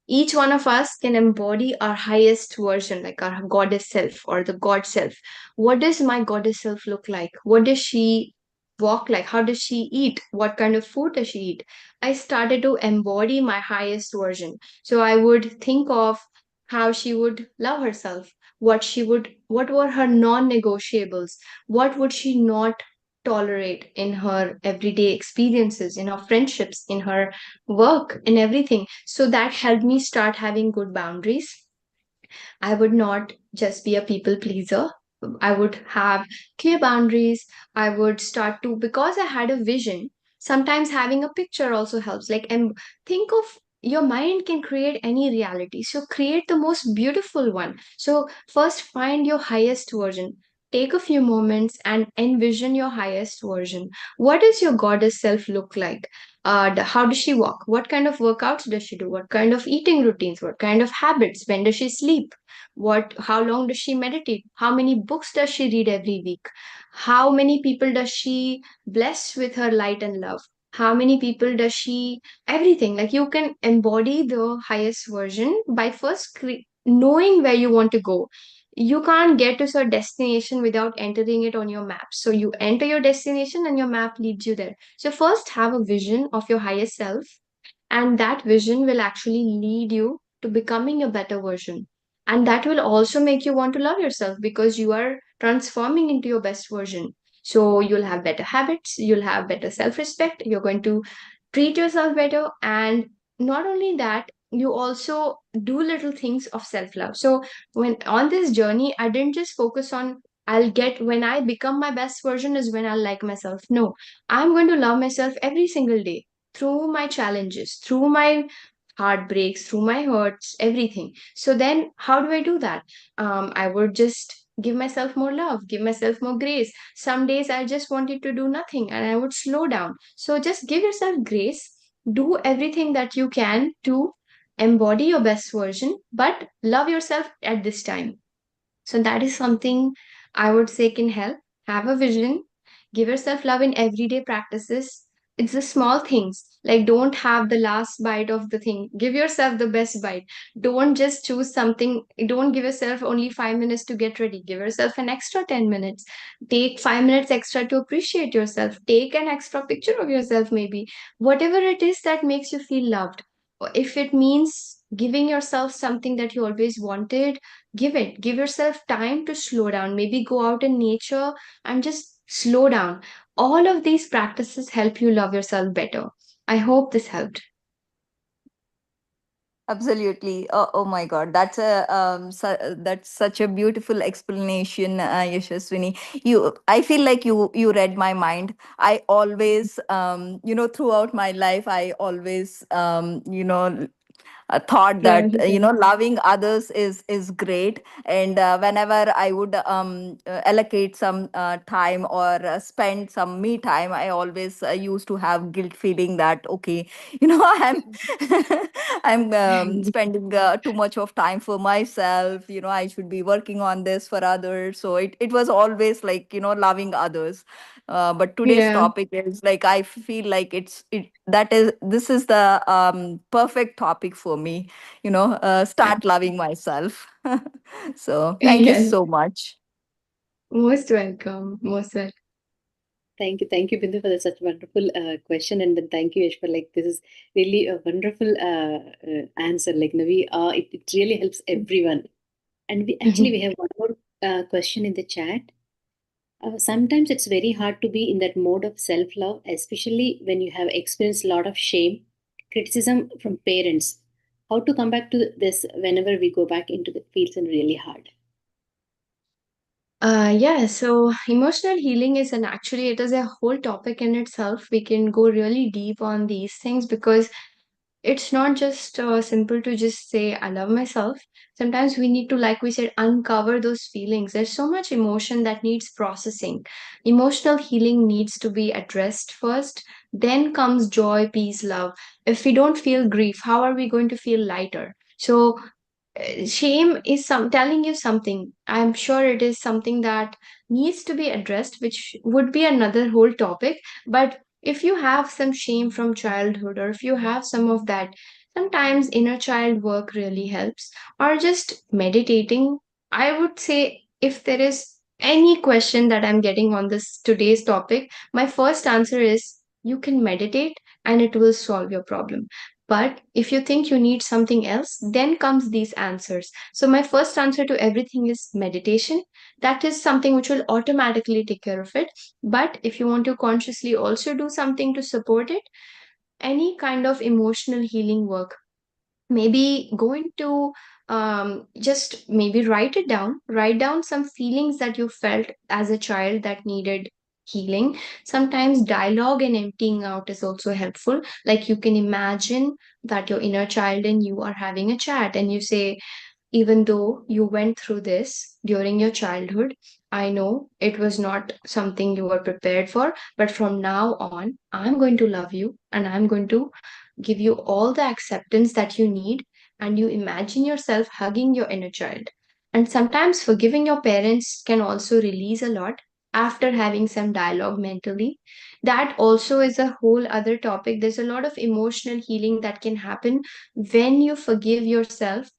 Speaker 3: Each one of us can embody our highest version, like our goddess self or the god self. What does my goddess self look like? What does she walk like? How does she eat? What kind of food does she eat? I started to embody my highest version. So I would think of how she would love herself, what were her non-negotiables, what would she not tolerate in her everyday experiences, in her friendships, in her work, in everything. So that helped me start having good boundaries. I would not just be a people pleaser. I would have clear boundaries. I would start to, because I had a vision, sometimes having a picture also helps. Like, and think of, your mind can create any reality. So create the most beautiful one. So first find your highest version. Take a few moments and envision your highest version. What does your goddess self look like? How does she walk? What kind of workouts does she do? What kind of eating routines? What kind of habits? When does she sleep? How long does she meditate? How many books does she read every week? How many people does she bless with her light and love? How many people does she, everything? Like, you can embody the highest version by first knowing where you want to go. You can't get to your destination without entering it on your map. So you enter your destination and your map leads you there. So first have a vision of your highest self, and that vision will actually lead you to becoming a better version. And that will also make you want to love yourself, because you are transforming into your best version. So you'll have better habits, you'll have better self-respect, you're going to treat yourself better, and not only that, you also do little things of self-love. So when on this journey, I didn't just focus on I'll get when I become my best version is when I'll like myself. No, I'm going to love myself every single day through my challenges, through my heartbreaks, through my hurts, everything. So then how do I do that? I would just give myself more love, give myself more grace. Some days I just wanted to do nothing and I would slow down. So just give yourself grace, do everything that you can to embody your best version, but love yourself at this time. So that is something I would say can help. Have a vision, give yourself love in everyday practices. It's the small things. Like, don't have the last bite of the thing. Give yourself the best bite. Don't just choose something. Don't give yourself only 5 minutes to get ready. Give yourself an extra 10 minutes. Take 5 minutes extra to appreciate yourself. Take an extra picture of yourself, maybe. Whatever it is that makes you feel loved. If it means giving yourself something that you always wanted, give yourself time to slow down, maybe go out in nature and just slow down. All of these practices help you love yourself better. I hope this helped.
Speaker 5: Absolutely. Oh my God, that's such a beautiful explanation, Yashaswini. I feel like you read my mind. I always, throughout my life, I always, thought that
Speaker 3: Right.
Speaker 5: loving others is great, and whenever I would allocate some time or spend some me time, I always used to have guilt feeling that, okay, I'm spending too much of time for myself. I should be working on this for others. So it was always like, loving others. But today's
Speaker 3: Yeah.
Speaker 5: topic is like, I feel like this is the perfect topic for me. Start loving myself. So thank you
Speaker 3: Yes.
Speaker 5: so much.
Speaker 3: Most welcome. Most welcome.
Speaker 1: Thank you, Bindu, for the such wonderful question, and then thank you, Yash, for like this is really a wonderful answer. Like, it really helps everyone. And we have one more question in the chat. Sometimes it's very hard to be in that mode of self love, especially when you have experienced a lot of shame, criticism from parents. How to come back to this whenever we go back into the feels and really hard.
Speaker 3: Yeah, so emotional healing is an actually it is a whole topic in itself. We can go really deep on these things because it's not just simple to just say I love myself. Sometimes we need to, like we said, uncover those feelings. There's so much emotion that needs processing. Emotional healing needs to be addressed first, then comes joy, peace, love. If we don't feel grief, how are we going to feel lighter? So shame is some telling you something. I'm sure it is something that needs to be addressed, which would be another whole topic. But if you have some shame from childhood, or if you have some of that, sometimes inner child work really helps, or just meditating. I would say if there is any question that I'm getting on this today's topic, my first answer is you can meditate and it will solve your problem. But if you think you need something else, then comes these answers. So my first answer to everything is meditation. That is something which will automatically take care of it. But if you want to consciously also do something to support it, any kind of emotional healing work, maybe going to just maybe write down some feelings that you felt as a child that needed healing. Sometimes dialogue and emptying out is also helpful. Like, you can imagine that your inner child and you are having a chat, and you say, even though you went through this during your childhood, I know it was not something you were prepared for, but from now on, I'm going to love you and I'm going to give you all the acceptance that you need. And you imagine yourself hugging your inner child. And sometimes forgiving your parents can also release a lot after having some dialogue mentally. That also is a whole other topic. There's a lot of emotional healing that can happen when you forgive yourself.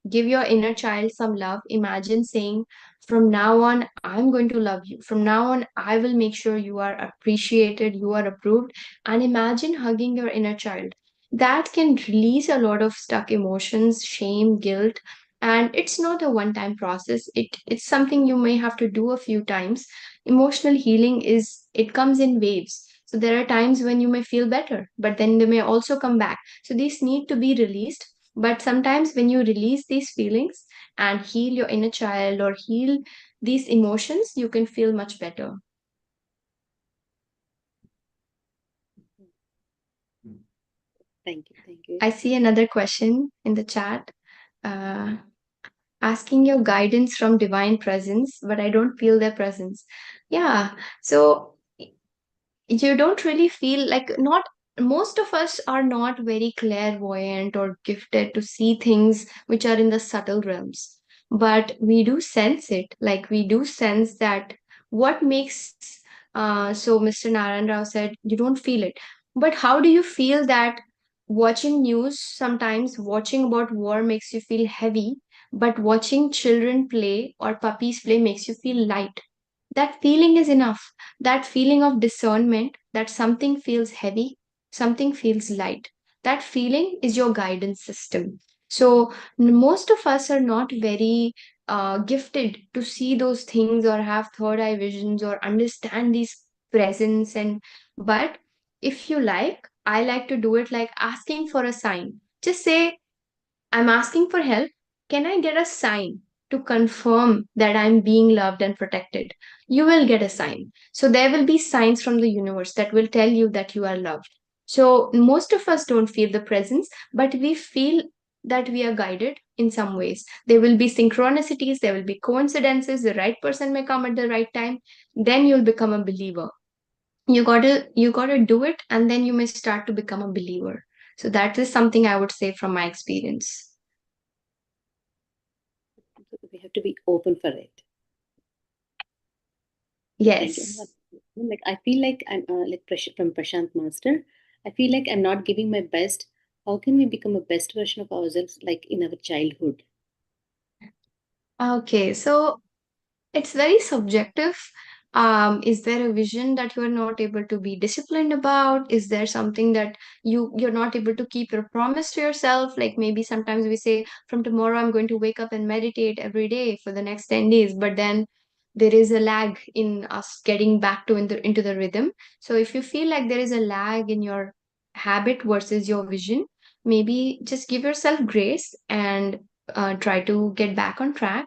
Speaker 3: Give your inner child some love. Imagine saying, from now on, I'm going to love you. From now on, I will make sure you are appreciated, you are approved. And imagine hugging your inner child. That can release a lot of stuck emotions, shame, guilt. And it's not a one time process. It's something you may have to do a few times. Emotional healing is, it comes in waves. So there are times when you may feel better, but then they may also come back. So these need to be released. But sometimes when you release these feelings and heal your inner child or heal these emotions, you can feel much better.
Speaker 1: Thank you. Thank you.
Speaker 3: I see another question in the chat. Uh, Asking your guidance from divine presence, but I don't feel their presence. Yeah. So you don't really feel like, not most of us are not very clairvoyant or gifted to see things which are in the subtle realms, but we do sense it. Like we do sense that what makes so Mr. Narayan Rao said you don't feel it, but how do you feel that watching news, sometimes watching about war makes you feel heavy, but watching children play or puppies play makes you feel light? That feeling is enough. That feeling of discernment that something feels heavy, something feels light. That feeling is your guidance system. So, most of us are not very gifted to see those things or have third eye visions or understand these presence. And but if you like, I like to do it like asking for a sign. Just say, I'm asking for help. Can I get a sign to confirm that I'm being loved and protected? You will get a sign. So there will be signs from the universe that will tell you that you are loved. So most of us don't feel the presence, but we feel that we are guided in some ways. There will be synchronicities, there will be coincidences, the right person may come at the right time, then you'll become a believer. You gotta do it, and then you may start to become a believer. So that is something I would say from my experience.
Speaker 1: We have to be open for it. Thank you.
Speaker 3: Yes.
Speaker 1: Like I feel like I'm like from Prashant Master. I feel like I'm not giving my best. How can we become a best version of ourselves, like in our childhood?
Speaker 3: Okay, so it's very subjective. Is there a vision that you are not able to be disciplined about? Is there something that you're not able to keep your promise to yourself? Like maybe sometimes we say, from tomorrow I'm going to wake up and meditate every day for the next 10 days, but then there is a lag in us getting back to into the rhythm. So if you feel like there is a lag in your habit versus your vision, maybe just give yourself grace and try to get back on track.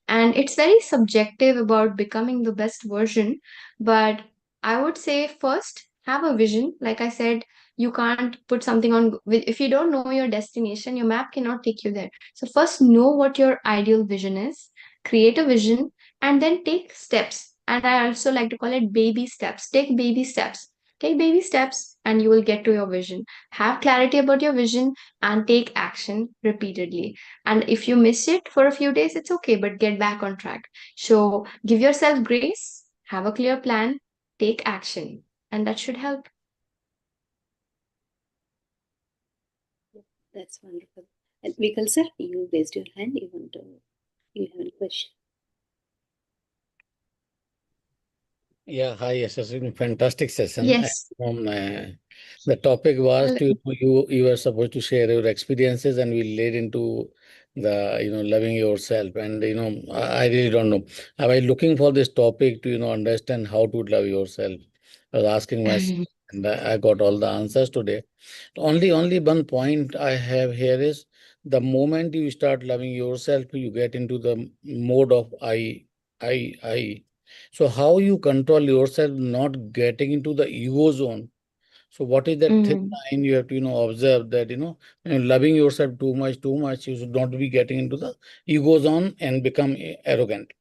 Speaker 3: And it's very subjective about becoming the best version, but I would say first have a vision. Like I said, you can't put something on, if you don't know your destination, your map cannot take you there. So first know what your ideal vision is, create a vision, and then take steps. And I also like to call it baby steps. Take baby steps and you will get to your vision. Have clarity about your vision and take action repeatedly. And if you miss it for a few days, it's okay, but get back on track. So give yourself grace, have a clear plan, take action, and that should help.
Speaker 1: That's wonderful. And Vikal sir, you raised your hand. You have a question?
Speaker 6: Yeah, hi, Yashaswani. Fantastic session.
Speaker 3: Yes.
Speaker 6: The topic was
Speaker 3: L-
Speaker 6: you were supposed to share your experiences, and we led into the loving yourself. And I really don't know. I was looking for this topic to understand how to love yourself. I was asking myself, and I got all the answers today. Only one point I have here is the moment you start loving yourself, you get into the mode of I. So how you control yourself not getting into the ego zone? So what is that thin
Speaker 3: Mm,
Speaker 6: line you have to observe that loving yourself too much, you should not be getting into the ego zone and become arrogant.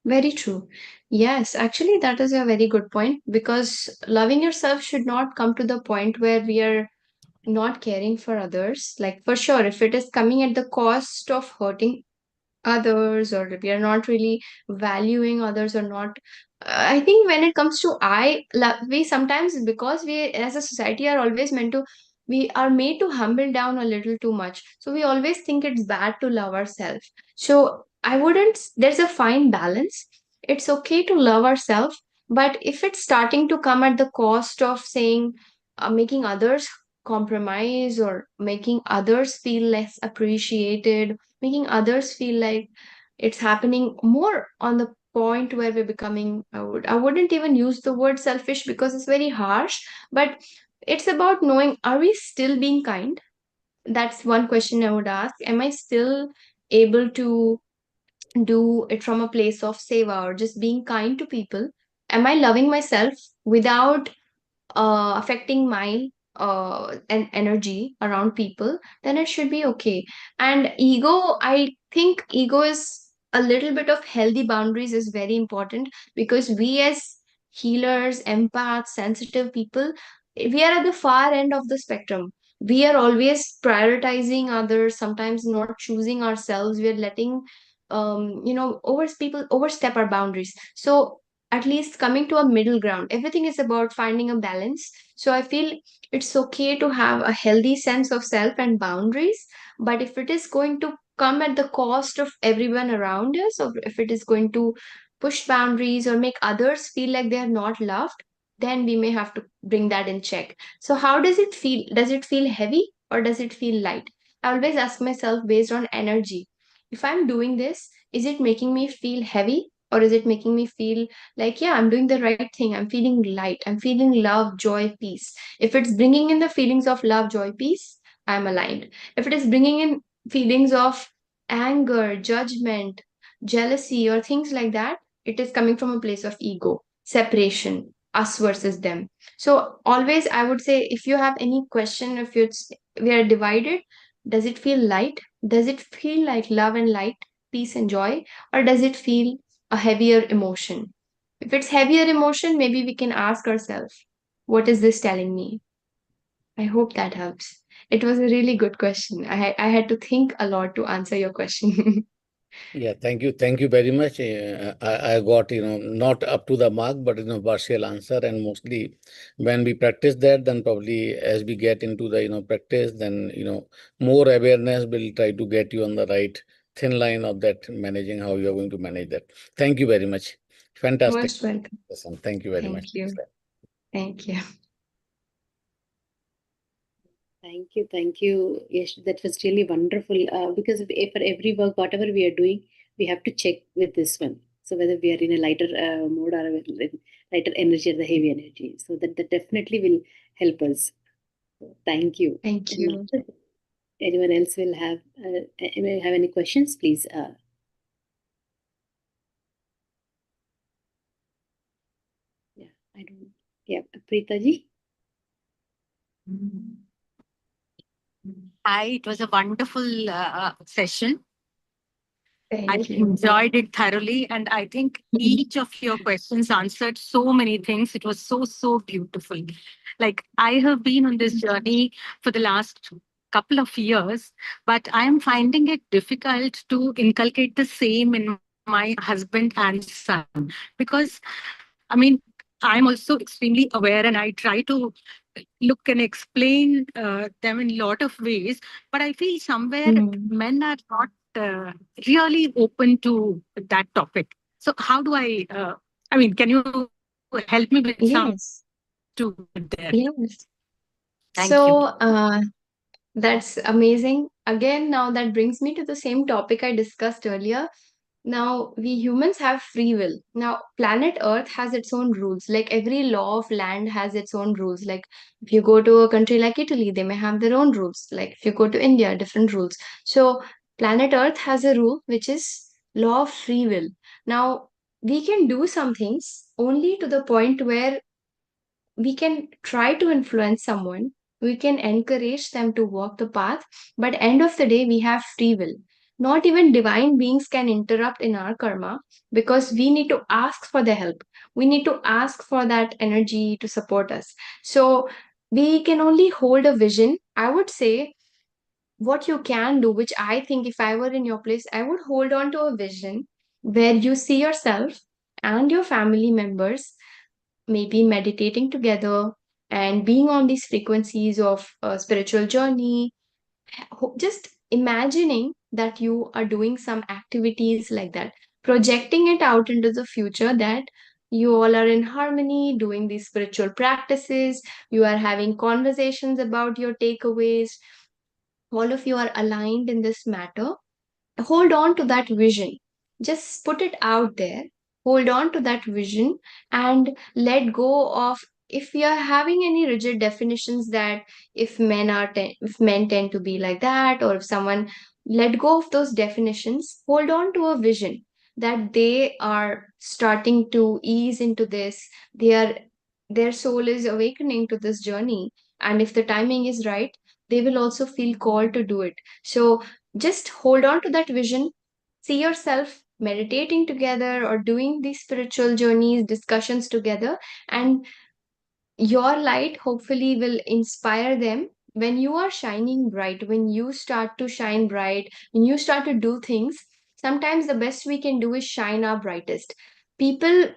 Speaker 3: very true. Yes, actually, that is a very good point, because loving yourself should not come to the point where we are not caring for others. Like, for sure, if it is coming at the cost of hurting others, or we are not really valuing others, or not, I think when it comes to we sometimes, because we as a society are always meant to, we are made to humble down a little too much, so we always think it's bad to love ourselves. So I wouldn't, there's a fine balance. It's okay to love ourselves, but if it's starting to come at the cost of saying, making others compromise or making others feel less appreciated, making others feel like it's happening more on the point where we're becoming, I wouldn't even use the word selfish because it's very harsh, but it's about knowing, are we still being kind? That's one question I would ask. Am I still able to do it from a place of seva or just being kind to people? Am I loving myself without affecting my energy around people? Then it should be okay. And ego, I think ego is a little bit of healthy boundaries is very important, because we as healers, empaths, sensitive people, we are at the far end of the spectrum. We are always prioritizing others, sometimes not choosing ourselves. We are letting people overstep our boundaries. So at least coming to a middle ground. Everything is about finding a balance. So I feel it's okay to have a healthy sense of self and boundaries. But if it is going to come at the cost of everyone around us, or if it is going to push boundaries or make others feel like they are not loved, then we may have to bring that in check. So, how does it feel? Does it feel heavy or does it feel light? I always ask myself based on energy. If I'm doing this, is it making me feel heavy, or is it making me feel like, yeah, I'm doing the right thing, I'm feeling light, I'm feeling love, joy, peace? If it's bringing in the feelings of love, joy, peace, I'm aligned. If it is bringing in feelings of anger, judgment, jealousy, or things like that, it is coming from a place of ego, separation, us versus them. So always I would say, if you have any question, if it's we are divided, does it feel light, does it feel like love and light, peace and joy, or does it feel a heavier emotion? If it's heavier emotion, maybe we can ask ourselves, what is this telling me? I hope that helps. It was a really good question. I had to think a lot to answer your question.
Speaker 6: Yeah, thank you very much. I got, not up to the mark, but partial answer. And mostly when we practice that, then probably as we get into the practice, then more awareness will try to get you on the right thin line of that, managing how you are going to manage that. Thank you very much. Fantastic
Speaker 3: Most welcome.
Speaker 6: lesson. Thank you very much.
Speaker 3: Thank you. Thank you.
Speaker 1: Thank you. Yes, that was really wonderful. Because for every work, whatever we are doing, we have to check with this one. So whether we are in a lighter mode or a lighter energy or the heavy energy. So that definitely will help us. So thank you.
Speaker 3: Thank
Speaker 1: And
Speaker 3: you.
Speaker 1: now, if anyone else will have any questions, please. Yeah, I don't. Yeah, Preeta ji.
Speaker 7: Hi, it was a wonderful session. I
Speaker 3: Thank you.
Speaker 7: enjoyed it thoroughly, and I think each of your questions answered so many things. It was so beautiful. Like, I have been on this journey for the last couple of years, but I am finding it difficult to inculcate the same in my husband and son, because I mean, I'm also extremely aware, and I try to look and explain them in a lot of ways. But I feel somewhere men are not really open to that topic. So how do I mean, can you help me with some
Speaker 3: Yes.
Speaker 7: to there?
Speaker 3: Yes.
Speaker 7: Thank
Speaker 3: So,
Speaker 7: you.
Speaker 3: that's amazing. Again, now that brings me to the same topic I discussed earlier. Now, we humans have free will. Now, planet Earth has its own rules. Like every law of land has its own rules. Like if you go to a country like Italy, they may have their own rules. Like if you go to India, different rules. So, planet Earth has a rule which is law of free will. Now, we can do some things only to the point where we can try to influence someone, we can encourage them to walk the path, but end of the day we have free will. Not even divine beings can interrupt in our karma, because we need to ask for the help, we need to ask for that energy to support us. So we can only hold a vision. I would say what you can do, which I think if I were in your place, I would hold on to a vision where you see yourself and your family members maybe meditating together and being on these frequencies of a spiritual journey. Just imagining that you are doing some activities like that, projecting it out into the future, that You all are in harmony, doing these spiritual practices. You are having conversations about your takeaways. All of you are aligned in this matter. Hold on to that vision. Just put it out there. Hold on to that vision and let go of, if you are having any rigid definitions that if men tend to be like that, or if someone, let go of those definitions. Hold on to a vision that they are starting to ease into this. They are, their soul is awakening to this journey, and if the timing is right, they will also feel called to do it. So just hold on to that vision. See yourself meditating together or doing these spiritual journeys, discussions together, and your light hopefully will inspire them. When you are shining bright, when you start to shine bright, when you start to do things, sometimes the best we can do is shine our brightest. People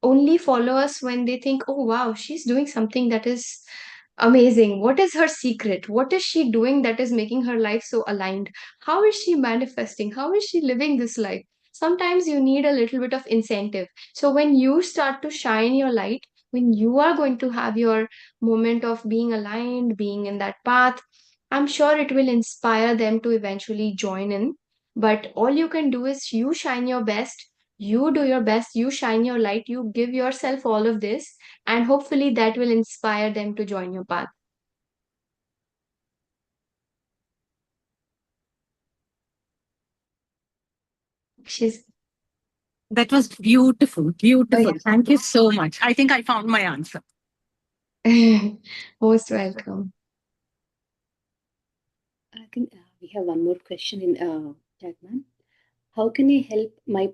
Speaker 3: only follow us when they think, oh wow, she's doing something that is amazing. What is her secret? What is she doing that is making her life so aligned? How is she manifesting? How is she living this life? Sometimes you need a little bit of incentive. So when you start to shine your light, when you are going to have your moment of being aligned, being in that path, I'm sure it will inspire them to eventually join in. But all you can do is you shine your best, you do your best, you shine your light, you give yourself all of this, and hopefully that will inspire them to join your path. She's
Speaker 7: That was beautiful, beautiful.
Speaker 3: Oh,
Speaker 7: Thank you so much. I think I found my answer.
Speaker 3: yeah. Most welcome.
Speaker 1: I think we have one more question in chat, ma'am. How can I help my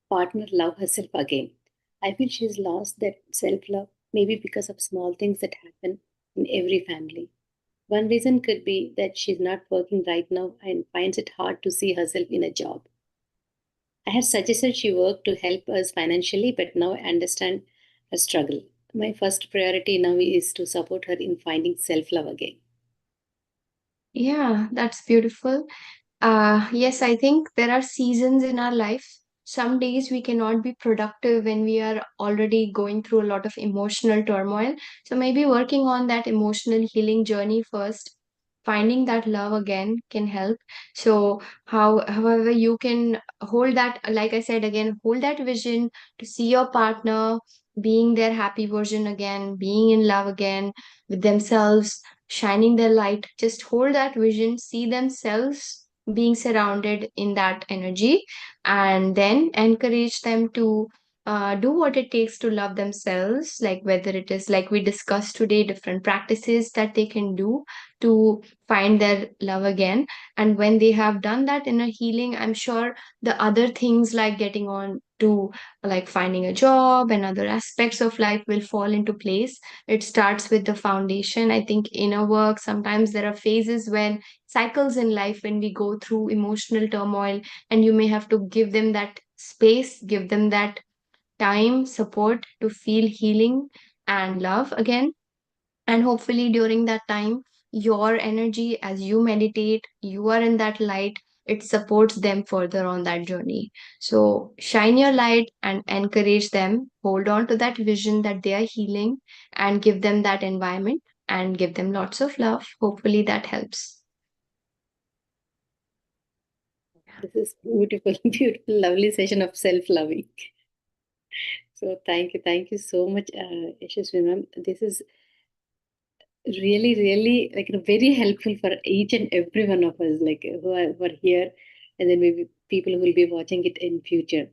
Speaker 1: partner love herself again? I feel she's lost that self love, maybe because of small things that happen in every family. One reason could be that she's not working right now and finds it hard to see herself in a job. I had suggested she work to help us financially, but now I understand her struggle. My first priority now is to support her in finding self love again.
Speaker 3: Yeah, that's beautiful. Yes, I think there are seasons in our life. Some days we cannot be productive when we are already going through a lot of emotional turmoil. So maybe working on that emotional healing journey first, finding that love again can help. So however you can hold that, like I said again, hold that vision to see your partner being their happy version again, being in love again with themselves, shining their light. Just hold that vision, see themselves being surrounded in that energy, and then encourage them to do what it takes to love themselves, like whether it is like we discussed today, different practices that they can do to find their love again. And when they have done that inner healing, I'm sure the other things like getting on to like finding a job and other aspects of life will fall into place. It starts with the foundation. I think inner work, sometimes there are phases when cycles in life when we go through emotional turmoil, and you may have to give them that space, give them that time, support to feel healing and love again. And hopefully during that time, your energy, as you meditate, you are in that light, it supports them further on that journey. So shine your light and encourage them, hold on to that vision that they are healing, and give them that environment and give them lots of love. Hopefully that helps.
Speaker 1: This is beautiful, beautiful, lovely session of self-loving. So thank you so much, Yashaswini ma'am. This is really, really like very helpful for each and every one of us, like who are here, and then maybe people who will be watching it in future.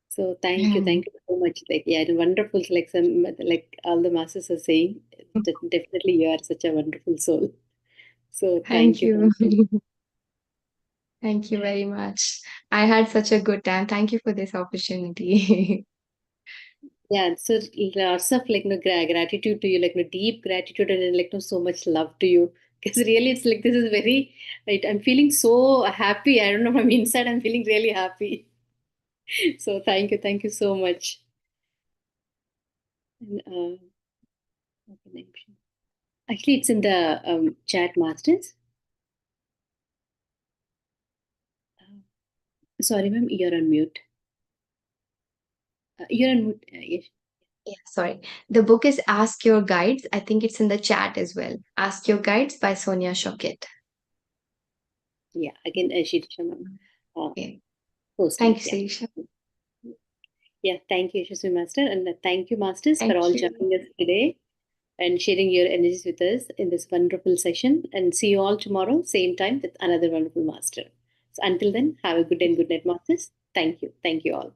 Speaker 1: So thank you so much. Like yeah, and wonderful. Like some like all the masters are saying, definitely you are such a wonderful soul. So
Speaker 3: Thank
Speaker 1: thank
Speaker 3: you.
Speaker 1: you.
Speaker 3: Thank you very much. I had such a good time. Thank you for this opportunity.
Speaker 1: Yeah, so lots of like no gratitude to you, like no deep gratitude and like no so much love to you. Because really, it's like this is very. Right, I'm feeling so happy. I don't know from inside. I'm feeling really happy. So thank you so much. And, actually, it's in the chat, masters. Sorry, ma'am, you're on mute. You're on mute. Yes.
Speaker 3: Yeah, sorry. The book is Ask Your Guides. I think it's in the chat as well. Ask Your Guides by Sonia Choquette.
Speaker 1: Yeah, again, Shirisha ma'am.
Speaker 3: Okay.
Speaker 1: Post
Speaker 3: Thank
Speaker 1: it,
Speaker 3: you, Sirisha.
Speaker 1: Yeah, thank you, Yashaswani Master. And thank you, Masters,
Speaker 3: Thank
Speaker 1: for all
Speaker 3: you.
Speaker 1: joining us today and sharing your energies with us in this wonderful session. And see you all tomorrow, same time, with another wonderful Master. So until then, have a good and good night, Masters. Thank you. Thank you all.